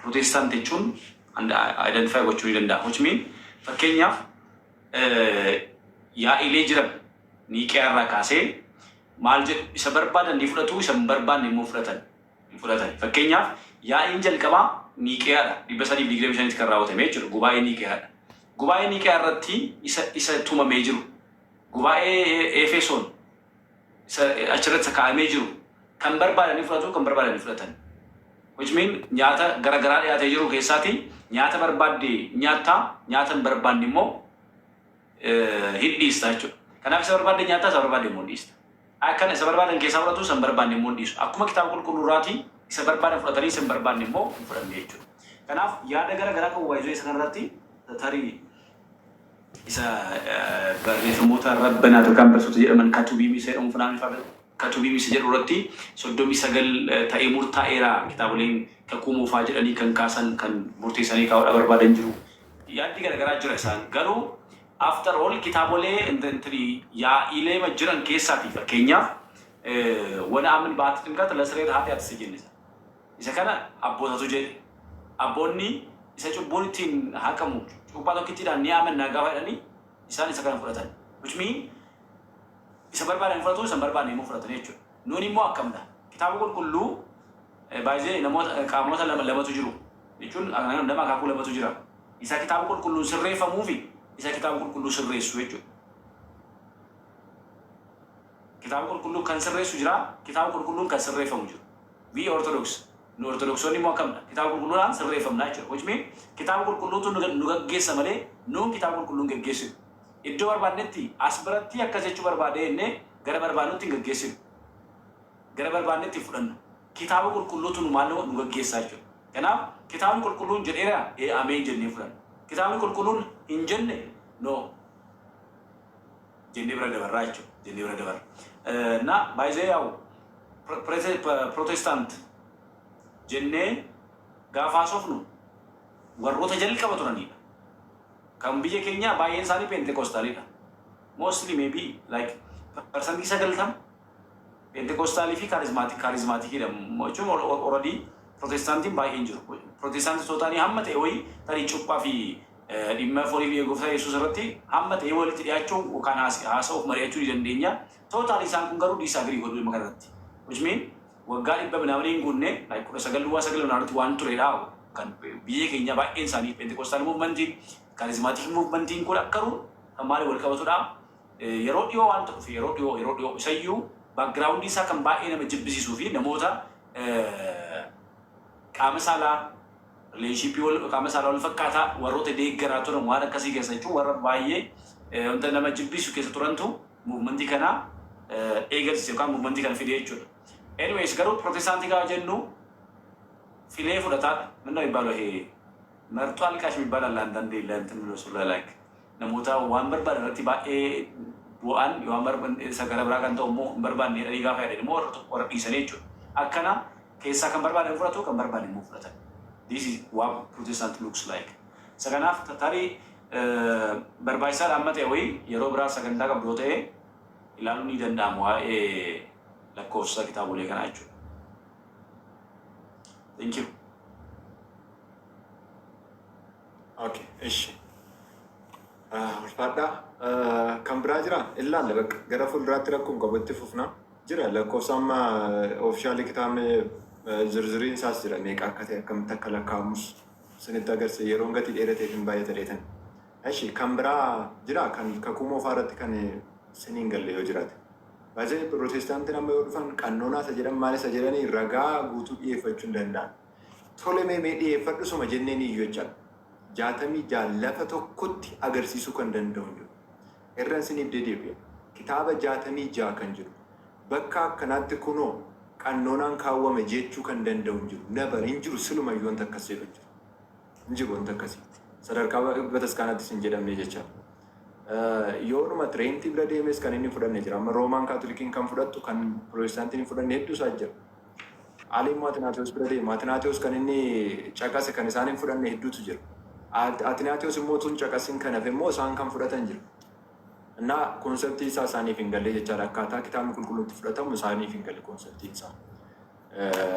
Protestant jechuun identify gochuu ni danda'a. Which mean fakkeenyaaf yaa'ilee jiran Niiqiyaa irraa kaasee maal jedhu isa barbaadan ni fudhatu isa barbaanne immoo fudhatan. Fakkeenyaaf yaa'iin jalqabaa Niiqiyaadha. 325 kan raawwatame jechuudha. Gubaa'ee Niiqiyaadha. Gubaa'ee Niiqiyaa irratti isa tumamee jiru. Gubaa'ee Efesoon isa achirratti kaa'amee jiru. Kan barbaadan ni fudhatu kan barbaadan ni fudhatan. Which mean nyaata garagaraa dhiyaatee jiru keessaati nyaata barbaadde nyaata hin barbaanne immoo hidhiista jechuudha. Kanaaf isa barbaadde nyaata isa barbaadde immoo hidhiista. Akkana isa barbaadan keessaa fudhatu isa hin barbaanne immoo hidhiisu. Akkuma kitaaba qulqulluurraati isa barbaadan fudhatanii isa hin barbaanne immoo hin fudhanne jechuudha. Kanaaf yaada garagaraa kan waa'ee isa kanarratti tarii isa barreeffamoota rabbanaa yookaan barsiisota jedhaman katubii isa jedhamu funaanifaa katubii isa jedhu irratti 39 ta'ee murtaa'eera kitaaboleen kakuumuufaa jedhanii kan kaasan kan murteessanii kaa'uudha barbaadan jiru. Yaaddi garagaraa jira isaan garuu after all kitaabolee yaa'ilee jiran keessaati fakkeenyaaf wana amin baatti timkaata lasreeta haati ati sijjennisa. Isa kana abbootatu jedhe abboonni isa cubbuun ittiin haqamu cubbaa tokkittiidhaan ni aman nagaa jedhanii isaan isa kana fudhatan. Which mean isa barbaadan fudhatu isa barbaadan immoo fudhatan jechuudha. Nuun immoo akkamdha kitaaba qulqulluu baay'ee namoota qaamota lamatu jiru jechuun nama akaakuu lamatu jira. Isa kitaaba qulqulluun sirreeffamuu fi isa kitaaba qulqulluu sirreessu jechuudha. Kitaaba qulqulluu kan sirreessu jira, kitaaba qulqulluun kan sirreeffamu jiru. We Orthodox, nu Orthodoxoonni immoo akkamdha kitaaba qulqulluudhaan sirreeffamnaa jechuudha. Which mean kitaaba qulqulluutu nu gaggeessa malee nuun kitaaba qulqulluun gaggeessinu. Iddoo barbaannetti as biratti akkas jechuu barbaade jennee gara barbaannutti hin gaggeessinu. Gara barbaannetti fudhannu. Kitaaba qulqulluutu nu maal nu gaggeessaa jechuudha. Kanaaf kitaabni qulqulluun jedheera ameen jennee fudhanna. Kitaabni qulqulluun hin jenne no jennee bira dabarraa jechuudha. Jennee bira dabarra. Na baay'ee yaa'u Protestant jennee gaafa haasofnu warroota jalqaba turanidha. Kan biyya keenya baay'een isaanii Pentekoostaalidha. Mostly maybe like percentage 90 Pentekoostaalii fi kaarizmaatikidha. Jechuun already Protestantiin baay'een jiru. Protestantistootanii hamma ta'e wayii tarii cuuphaa fi dhimma foonii fi gooftaa Yesuus irratti hamma ta'e walitti dhiyaachuu yookaan haasa'uuf mari'achuu ni dandeenya. Tootaal isaan kun garuu diisaagirii godhuu dhimma kanarratti. Which mean waggaa 100 hin guunne 19 waan turedha. Kan biyya keenya baay'een isaanii Pentekoostal muuvmentiin kaarizmaatik muuvmentiin kun akkaruu kan maali wal qabatudha. Yeroo dhiyoo waan ta'uuf yeroo dhiyoo isayyuu baakgiraawundi isaa kan baay'ee nama jibbisiisuu fi namoota qaama saalaa rileeshiipii qaama saalaa wal fakkaataa warroota deeggaraa turan waan akkasii keessa jechuun warra baay'ee wanta nama jibbisu keessa turantu muuvmentii kanaa eegalsi yookaan muumantii kan fide jechuudha. Anyways garuu Protestaantii gaafa jennu filee fudhataadha. Minna ይባለው ይሄ መርጦ አልቃሽ የሚባል አለ አንዳንዴ ለእንትን ብሎ ሱላ ላይክ namoota waan barbaadan irratti baay'ee bu'aan waan sagara biraa kan ta'u immoo hin barbaanne dhanii gaafa yaadani immoo warra dhiisanii jechuudha. Akkana keessaa kan barbaadan fudhatu kan barbaadan immoo fudhatan. This is what Protestant looks like. Saganaaf tarii barbaachisaa amma ta'e wayii yeroo biraa sagantaa qabdoo ta'e ilaaluun ni danda'amu waa'ee lakkoofsa kitaabolee kanaa jechuudha. Thank you.
Okay, ishi. Ulfaadhaa kan biraa jira ilaalle bakka gara fuulduraatti rakkoon qabutti fufna jira lakkoofsa amma oofishaalii kitaabni zirziriin isaas jira meeqa akka ta'e akkamitti akka lakkaa'amus sinitti agarsiisa yeroon gatii dheerateef hin baay'ate dheetan. Ishi kan biraa jira kan kakuu moofaa irratti kan siniin galle yoo jiraate. Baay'ee Protestaantiin amma yoo dhufan qannoonaa isa jedhan maal isa jedhanii ragaa guutuu dhiyeeffachuu hin danda'an. Tole mee dhiyeeffadhu suma jenneen iyyuu jechaadha. Jaatamii lafa tokkotti agarsiisuu kan danda'u jiru. Irraan siniif deebi'e. Kitaaba 66 kan jiru. Bakka akkanaatti kunoo qannoonaan kaawwame jechuu kan danda'u jiru. Nabar hin jiru silumayyuu wanta akkasii jiru. Hin jiru wanta akkasii. Sadarkaa bataskaanaattis hin jedhamne jechaadha. Yoonuma tireentii bira deemes kan inni fudhanne jira. Amma Roomaan Kaatolikiin kan fudhattu kan Protestaantiin fudhanne hedduu isaa jira. Aliin Maatinaateewus bira deema. Maatinaateewus kan inni caqase kan isaan hin fudhanne hedduutu jira. Atinaatiyoos immoo tun caqasiin kan hafe immoo isaan kan fudhatan jiru. Innaa konseptii isaa isaaniif hin galle jechaadha. Akkaataa kitaabni qulqulluutti fudhatamu isaaniif hin galle konseptiin isaa.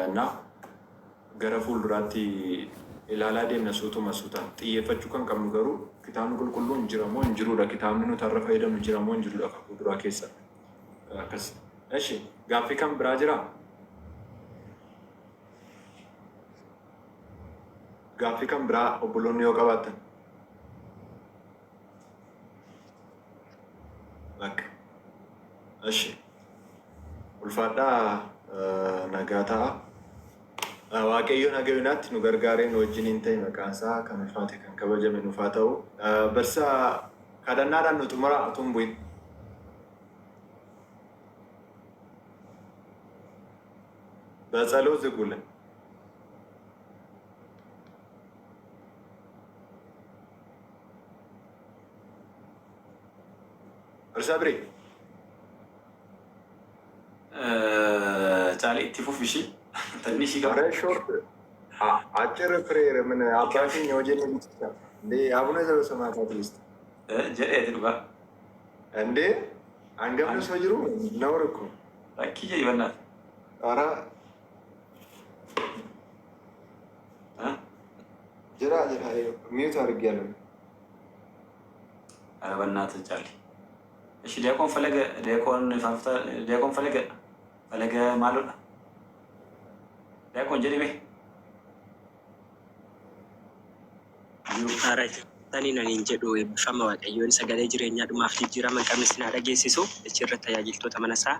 Innaa gara fuulduraatti ilaalaa deemna suutuma suutaan. Xiyyeeffachuu kan qabnu garuu kitaabni qulqulluun hin jiramoo hin jiruudha. Kitaabni nuti har'a fayyadamnu jiramoo hin jiruudha kan fuulduraa keessa. Akkas. Eshi gaaffii kan biraa jiraa? Gaaffii kan biraa obboloonni yoo qabaatan. Bakka. Eshi. Ulfaadhaa nagaa ta'a. Waaqayyo nagayunaatti nu gargaaree nu wajjin hin ta'e maqaan isaa kan ulfaate kan kabajame nuuf haa ta'u. Barsaa kadhannaadhaan nu xumura utuu hin bu'in. በጸሎት ዝጉልን። እርሰብሬ
ጫሌ ቲፉፊሺ ትንሽ
ኧረ ሾርት አጭር ፕሬየር ምን አባቴን የወጀኔ ልጅ እንዴ አቡነ ዘበሰማያት ውስጥ
ጀዴት ልባ
እንዴ አንገብነ ሰው ጅሩ ነውር እኮ
አኪዬ ይበናል
ኧረ ጅራ ጅራ ሚዩት አድርጌያለሁ።
ኧረ በእናትህ ጫሌ እሺ ዲያቆን ፈለገ ማሉና ዲያቆን ጀዲቤ
Tani nan jedhu eebbifama Waaqayyoon sagalee jireenyaa dhumaaf jijjiiraman qabne sinaa dhageessisu achirratti tajaajiltoota mana isaa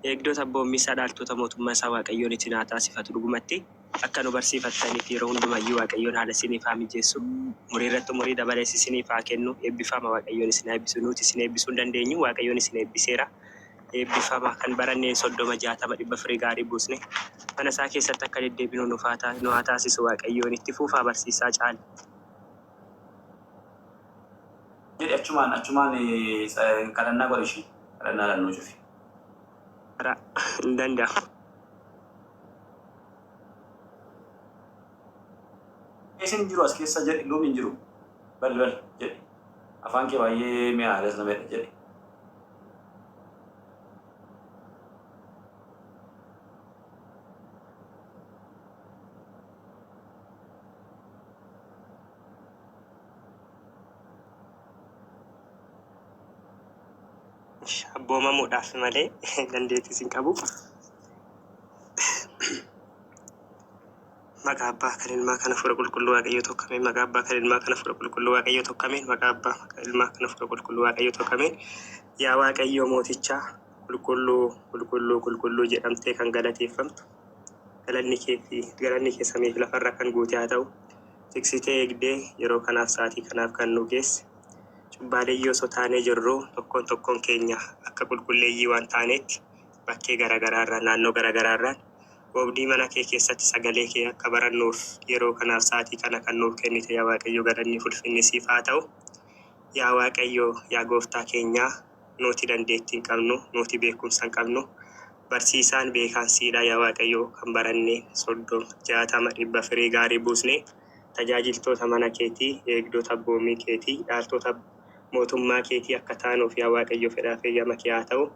eegdota abboommii isaa dhaaltota mootummaa isaa Waaqayyoon itti naa taasifatu dhugumatti akka nu barsiifattaniif yeroo hundumayyuu Waaqayyoon haala isiniif haa mijeessu umurii irratti umurii dabalees isiniif haa kennu eebbifama Waaqayyoon isin eebbisu nuti isin eebbisuu hin dandeenyu Waaqayyoon isin eebbiseera eebbifama kan baranneen 30-60 firii gaarii buusne mana isaa keessatti akka deddeebinu nu haa taasisu Waaqayyoon itti fuufaa barsiisaa Caalii.
Jadi acuman kadannaa godhishi kadannaa lannoo jufi.
Hin danda'amu.
Isin hin jiru as keessa jedhi luumi hin jiru. Bal jedhi. Afaan kee baay'ee mi'aalas nama jedhi.
Abboomamuudhaaf malee dandeettii hin qabu. Maqaa abbaa kan ilmaa kana fuula qulqulluu Waaqayyo tokkameen maqaa abbaa kan ilmaa kana fuula qulqulluu Waaqayyo tokkameen maqaa abbaa kan ilmaa kana fuula qulqulluu Waaqayyo tokkameen yaa Waaqayyo mootichaa qulqulluu jedhamtee kan galateeffamtu galanni kee samiif lafarra kan guute haa ta'u tiksitee eegdee yeroo kanaaf sa'aatii kanaaf kan nu geesse Cubbaaleeyyii osoo taanee jirru tokkoon keenya akka qulqulleeyyii waan taanetti bakkee garaagaraarraa naannoo garaagaraarraan oobdii mana kee keessatti sagalee kee akka barannuuf yeroo kanaaf sa'aatii kana kan nuuf kennite yaa Waaqayyo galanni ulfinni siif haa ta'u. Yaa Waaqayyo yaa gooftaa keenyaa nuti dandeettii hin qabnu nuti beekumsa hin qabnu barsiisaan beekansiidha yaa Waaqayyo kan barannee 30 60 dhibba firii gaarii buusnee tajaajiltoota mana keetii eegdota abboommii keetii dhaaltota mootummaa keetii akka taanuuf yaa Waaqayyo fedhaa fi eeyyama kee haa ta'u.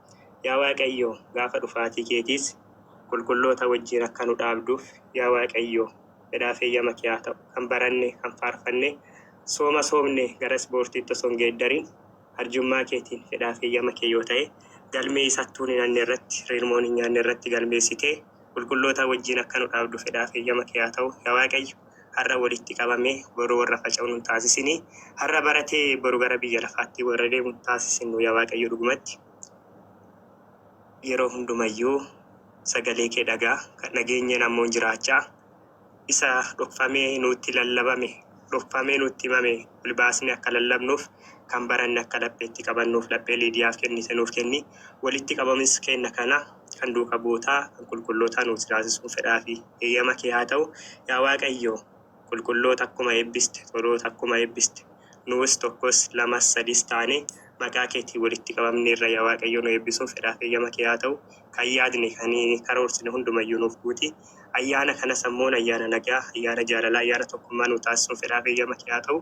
Yaa Waaqayyo gaafa dhufaatii keetiis qulqulloota wajjin akka nu dhaabduuf yaa Waaqayyo fedhaa fi eeyyama kee haa ta'u. Kan baranne kan faarfanne sooma soomne gara ispoortiitti osoo hin geeddarin arjummaa keetiin fedhaa fi eeyyama kee yoo ta'e galmee isattuun hin aanne irratti rirmoon hin nyaanne irratti galmeessitee qulqulloota wajjin akka nu dhaabdu fedhaa fi eeyyama kee haa ta'u. Yaa Waaqayyo har'a walitti qabamee boru warra faca'u nun taasisini har'a baratee boru gara biyya lafaatti warra deemu taasisinu yaa Waaqayyo dhugumatti yeroo hundumayyuu sagalee kee dhagaa kan dhageenye namoon jiraachaa isa dhokfamee nutti lallabame dhokfamee nutti himame bilbaasni akka lallabnuuf kan baranne akka lapheetti qabannuuf laphee Liidiyaaf kennite nuuf kenni walitti qabamis kenna kana kan duuka bootaa kan qulqullootaa nuuf taasisuun fedhaa fi eeyyama kee haa ta'u. Yaa Waaqayyo qulqulloota akkuma eebbiste toloota akkuma eebbiste nuus tokkos lamas sadis taane maqaa keetii walitti qabamne irra yaa Waaqayyo nu eebbisuun fedhaa fi eeyyama kee haa ta'u. Kan yaadne kan karoorsine hundumayyuu nuuf guuti. Ayyaana kana sammuun ayyaana nagaa ayyaana jaalalaa ayyaana tokkummaa nu taasisuun fedhaa fi eeyyama kee haa ta'u.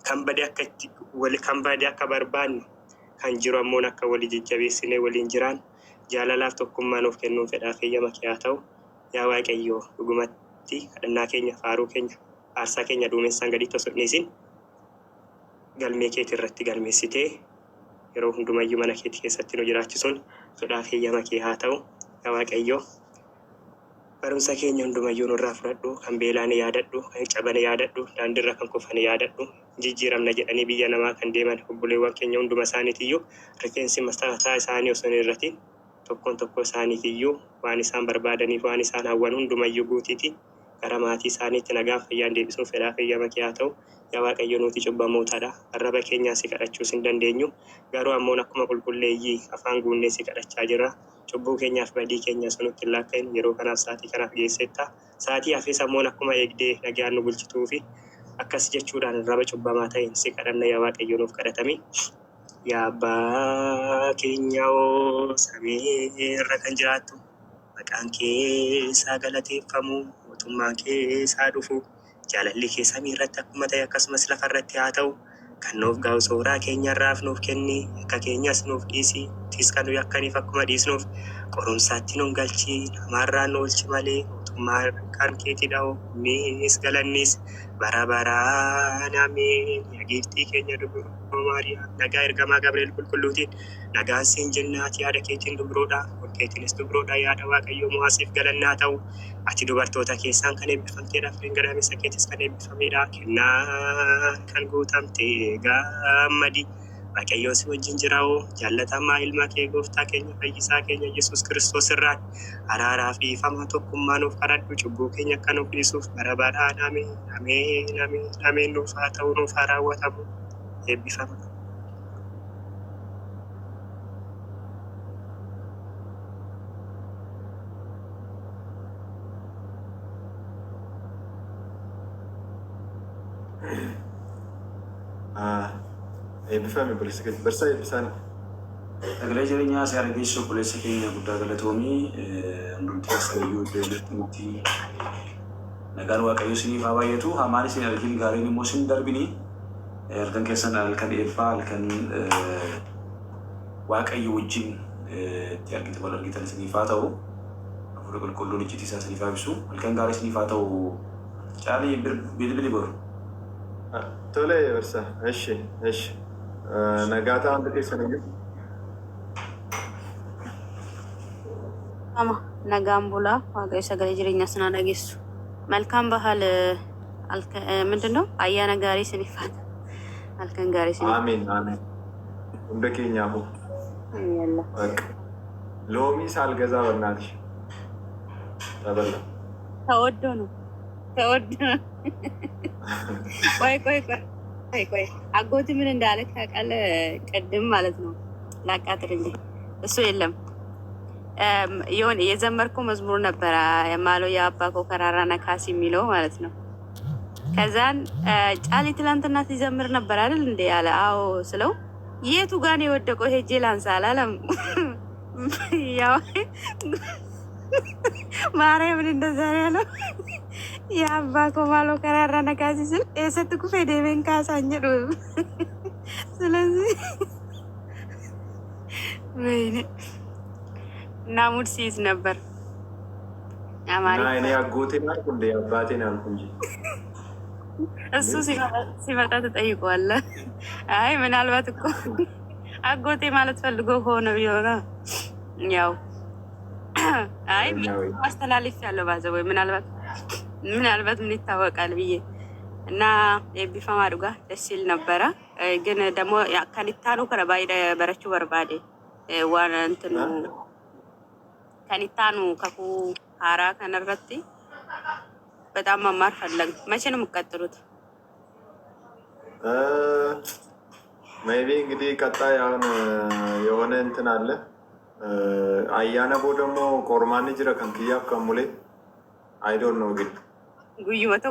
Kan bade akka barbaannu kan jiru ammoo akka walii jajjabeessinee waliin jiraan jaalalaaf tokkummaa nuuf kennuun fedhaa fi eeyyama kee haa ta'u. Yaa Waaqayyo dhugumatti kadhannaa keenya faaruu keenya aarsaa keenya duumessaan gaditti osoo dhiisin galmee keetii irratti galmeessitee yeroo hundumayyuu mana keetii keessatti nu jiraachisuun fedhaa fi eeyyama kee haa ta'u. Yaa Waaqayyo barumsa keenya hundumayyuu nurraa fudhadhu kan beelaan yaadadhu kan cabane yaadadhu daandiirra kan kufane yaadadhu jijjiiramna jedhanii biyya namaa kan deeman obboleewwan keenya hunduma isaaniitiyyuu rifeensi mataa isaanii osoo hin irratin tokko isaaniitiyyuu waan isaan barbaadaniif waan isaan hawwan hundumayyuu guutiiti gara maatii isaaniitti nagaan fayyaan deebisuun fedhaa fi eeyyama kee haa ta'u. Yaa Waaqayyo nuti cubbamootadha arraba keenyaa si kadhachuus hin dandeenyu garuu ammoo akkuma qulqulleeyyii afaan guunnee si kadhachaa jirra. Cubbuu keenyaaf badii keenya sunutti laakkain yeroo kanaaf sa'aatii kanaaf geessetta sa'aatii hafee sammuun akkuma eegdee nagaan nu bulchituu fi akkas jechuudhaan arraba cubbamaa ta'een si kadhanna yaa Waaqayyo nuuf kadhatami. Yaa abbaa keenya samii irra kan jiraattu maqaan kee haa galateeffamu mootummaan kee haa dhufu jaalalli kee samii irratti akkuma ta'e akkasumas lafa irratti haa ta'u. Kan nuuf gaa'u sooraa keenya irraaf nuuf kenni akka keenyas nuuf dhiisi tis kan nuyi akkaniif akkuma dhiisnuuf qorumsaatti nun galchi namaarraa nu oolchi malee mootummaa kan keetidha innis galannis bara baraan ameen. Yaa giiftii keenya dubroo Maariyaam nagaa ergamaa Gabri'eel qulqulluutiin nagaan siin jennaati yaada keetiin dubroodha keetiinis dubroodha yaada Waaqayyoo mo'aasiif galannaa ta'u. Ati dubartoota keessaan kan eebbifamteedha firiin gadameessa keetis kan eebbifameedha kennaan kan guutamte gammadi. Waaqayyo si wajjin jiraa'u jaallatamaa ilma kee gooftaa keenya fayyisaa keenya Yesuus Kiristoos irraan araaraa fi dhiifama tokkummaa nuuf kadhadhu cubbuu keenya akka nuuf dhiisuuf bara baraan ameen ameen ameen ameen nuuf haa ta'u nuuf haa raawwatamu eebbifama.
Eebbifame barsaa eebbisaan.
Sagalee jireenyaa si argeessu obboleessa keenya guddaa galatoomii hundumti keessaniyyuu iddoo nuti nagaan Waaqayyo isiniif haa baay'atu hamaan isin argin gaariin immoo isin darbini halkan keessan halkan eebbaa halkan Waaqayyo wajjin itti argite wal argitan isiniif haa ta'u hafuura qulqulluun icciitii isaa isiniif haa ibsu halkan gaarii isiniif haa ta'u caalii bilbili boru.
Tole barsaa eshi nagaataa hunda keessaniyyuu.
Ama nagaan bulaa Waaqayyo sagalee jireenyaa sinaa dhageessu. Malkaan bahal ምንድን ነው አያና ጋሪ ስኒፋት አልከን ጋሪ ስኒ
አሜን አሜን እንደ ኬኛሁ
ያላ
ሎሚ ሳልገዛ በእናትሽ ተበላ
ተወዶ ነው ቆይ ቆይ አጎት ምን እንዳለ ታውቃለህ? ቅድም ማለት ነው ላቃጥር እንጂ እሱ የለም የሆነ የዘመርኩ መዝሙር ነበረ የማለው የአባኮ ከራራ ነካሲ የሚለው ማለት ነው። ከዛን ጫሊ ትላንትና ሲዘምር ነበር አይደል እንዴ ያለ። አዎ ስለው የቱ ጋር ነው የወደቀው ሄጄ ላንሳ አላለም። ያው ማርያምን እንደዛ ያለው የአባኮ ማሎ ከራራ ነካሲ ስል የሰጥኩ ፌዴቤን ካሳኘ ነው። ስለዚህ ወይኔ እና ሙድ ሲይዝ ነበር አማሪ
እኔ አጎቴን አልኩ እንደ አባቴን አልኩ እንጂ
እሱ ሲመጣ ትጠይቀዋለህ። አይ ምናልባት እኮ አጎቴ ማለት ፈልጎ ከሆነ ቢሆነ ያው አይ ማስተላለፍ ያለው ባዘ ወይ ምናልባት ምን ይታወቃል ብዬ እና የቢፋማ አድጋ ደስ ይል ነበረ። ግን ደግሞ ከኒታኑ ከረባይ በረችው በርባዴ ዋና እንትኑ ከኒታኑ ከኩ ሀራ ከነረቲ በጣም መማር ፈለግ። መቼ ነው የምትቀጥሉት?
ሜቢ እንግዲህ ቀጣይ አሁን የሆነ እንትን አለ አያነቦ ደግሞ ቆርማን ጅረ ከንክያፍ ከሙሌ አይዶን ነው ግን
ጉዩ መቶ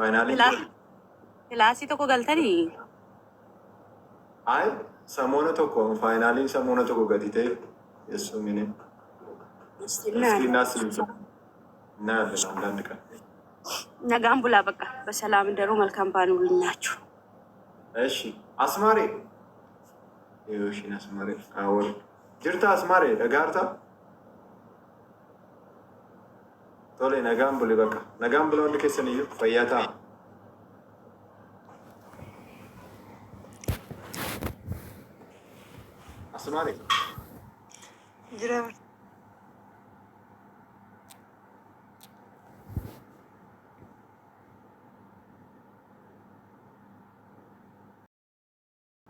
ክላሲ ቶኮ ገልተኒ
አይ ሰሞኑ ቶኮ ፋይናሊ ሰሞኑ ቶኮ ገቲቴ የሱ ምን እስኪና ስልምሰ እና ያለን አንዳንድ ቀን
ነጋም ቡላ በቃ በሰላም እንደሩ መልካም ባኑልኛችሁ።
እሺ አስማሬ ይኸውልሽ አስማሬ አወር ጅርታ አስማሬ ደጋርታ ቶሌ ነጋም ቡሊ በቃ ነጋም ብሎ እንደከሰን እዩ ፈያታ አስማሬ
ጅራ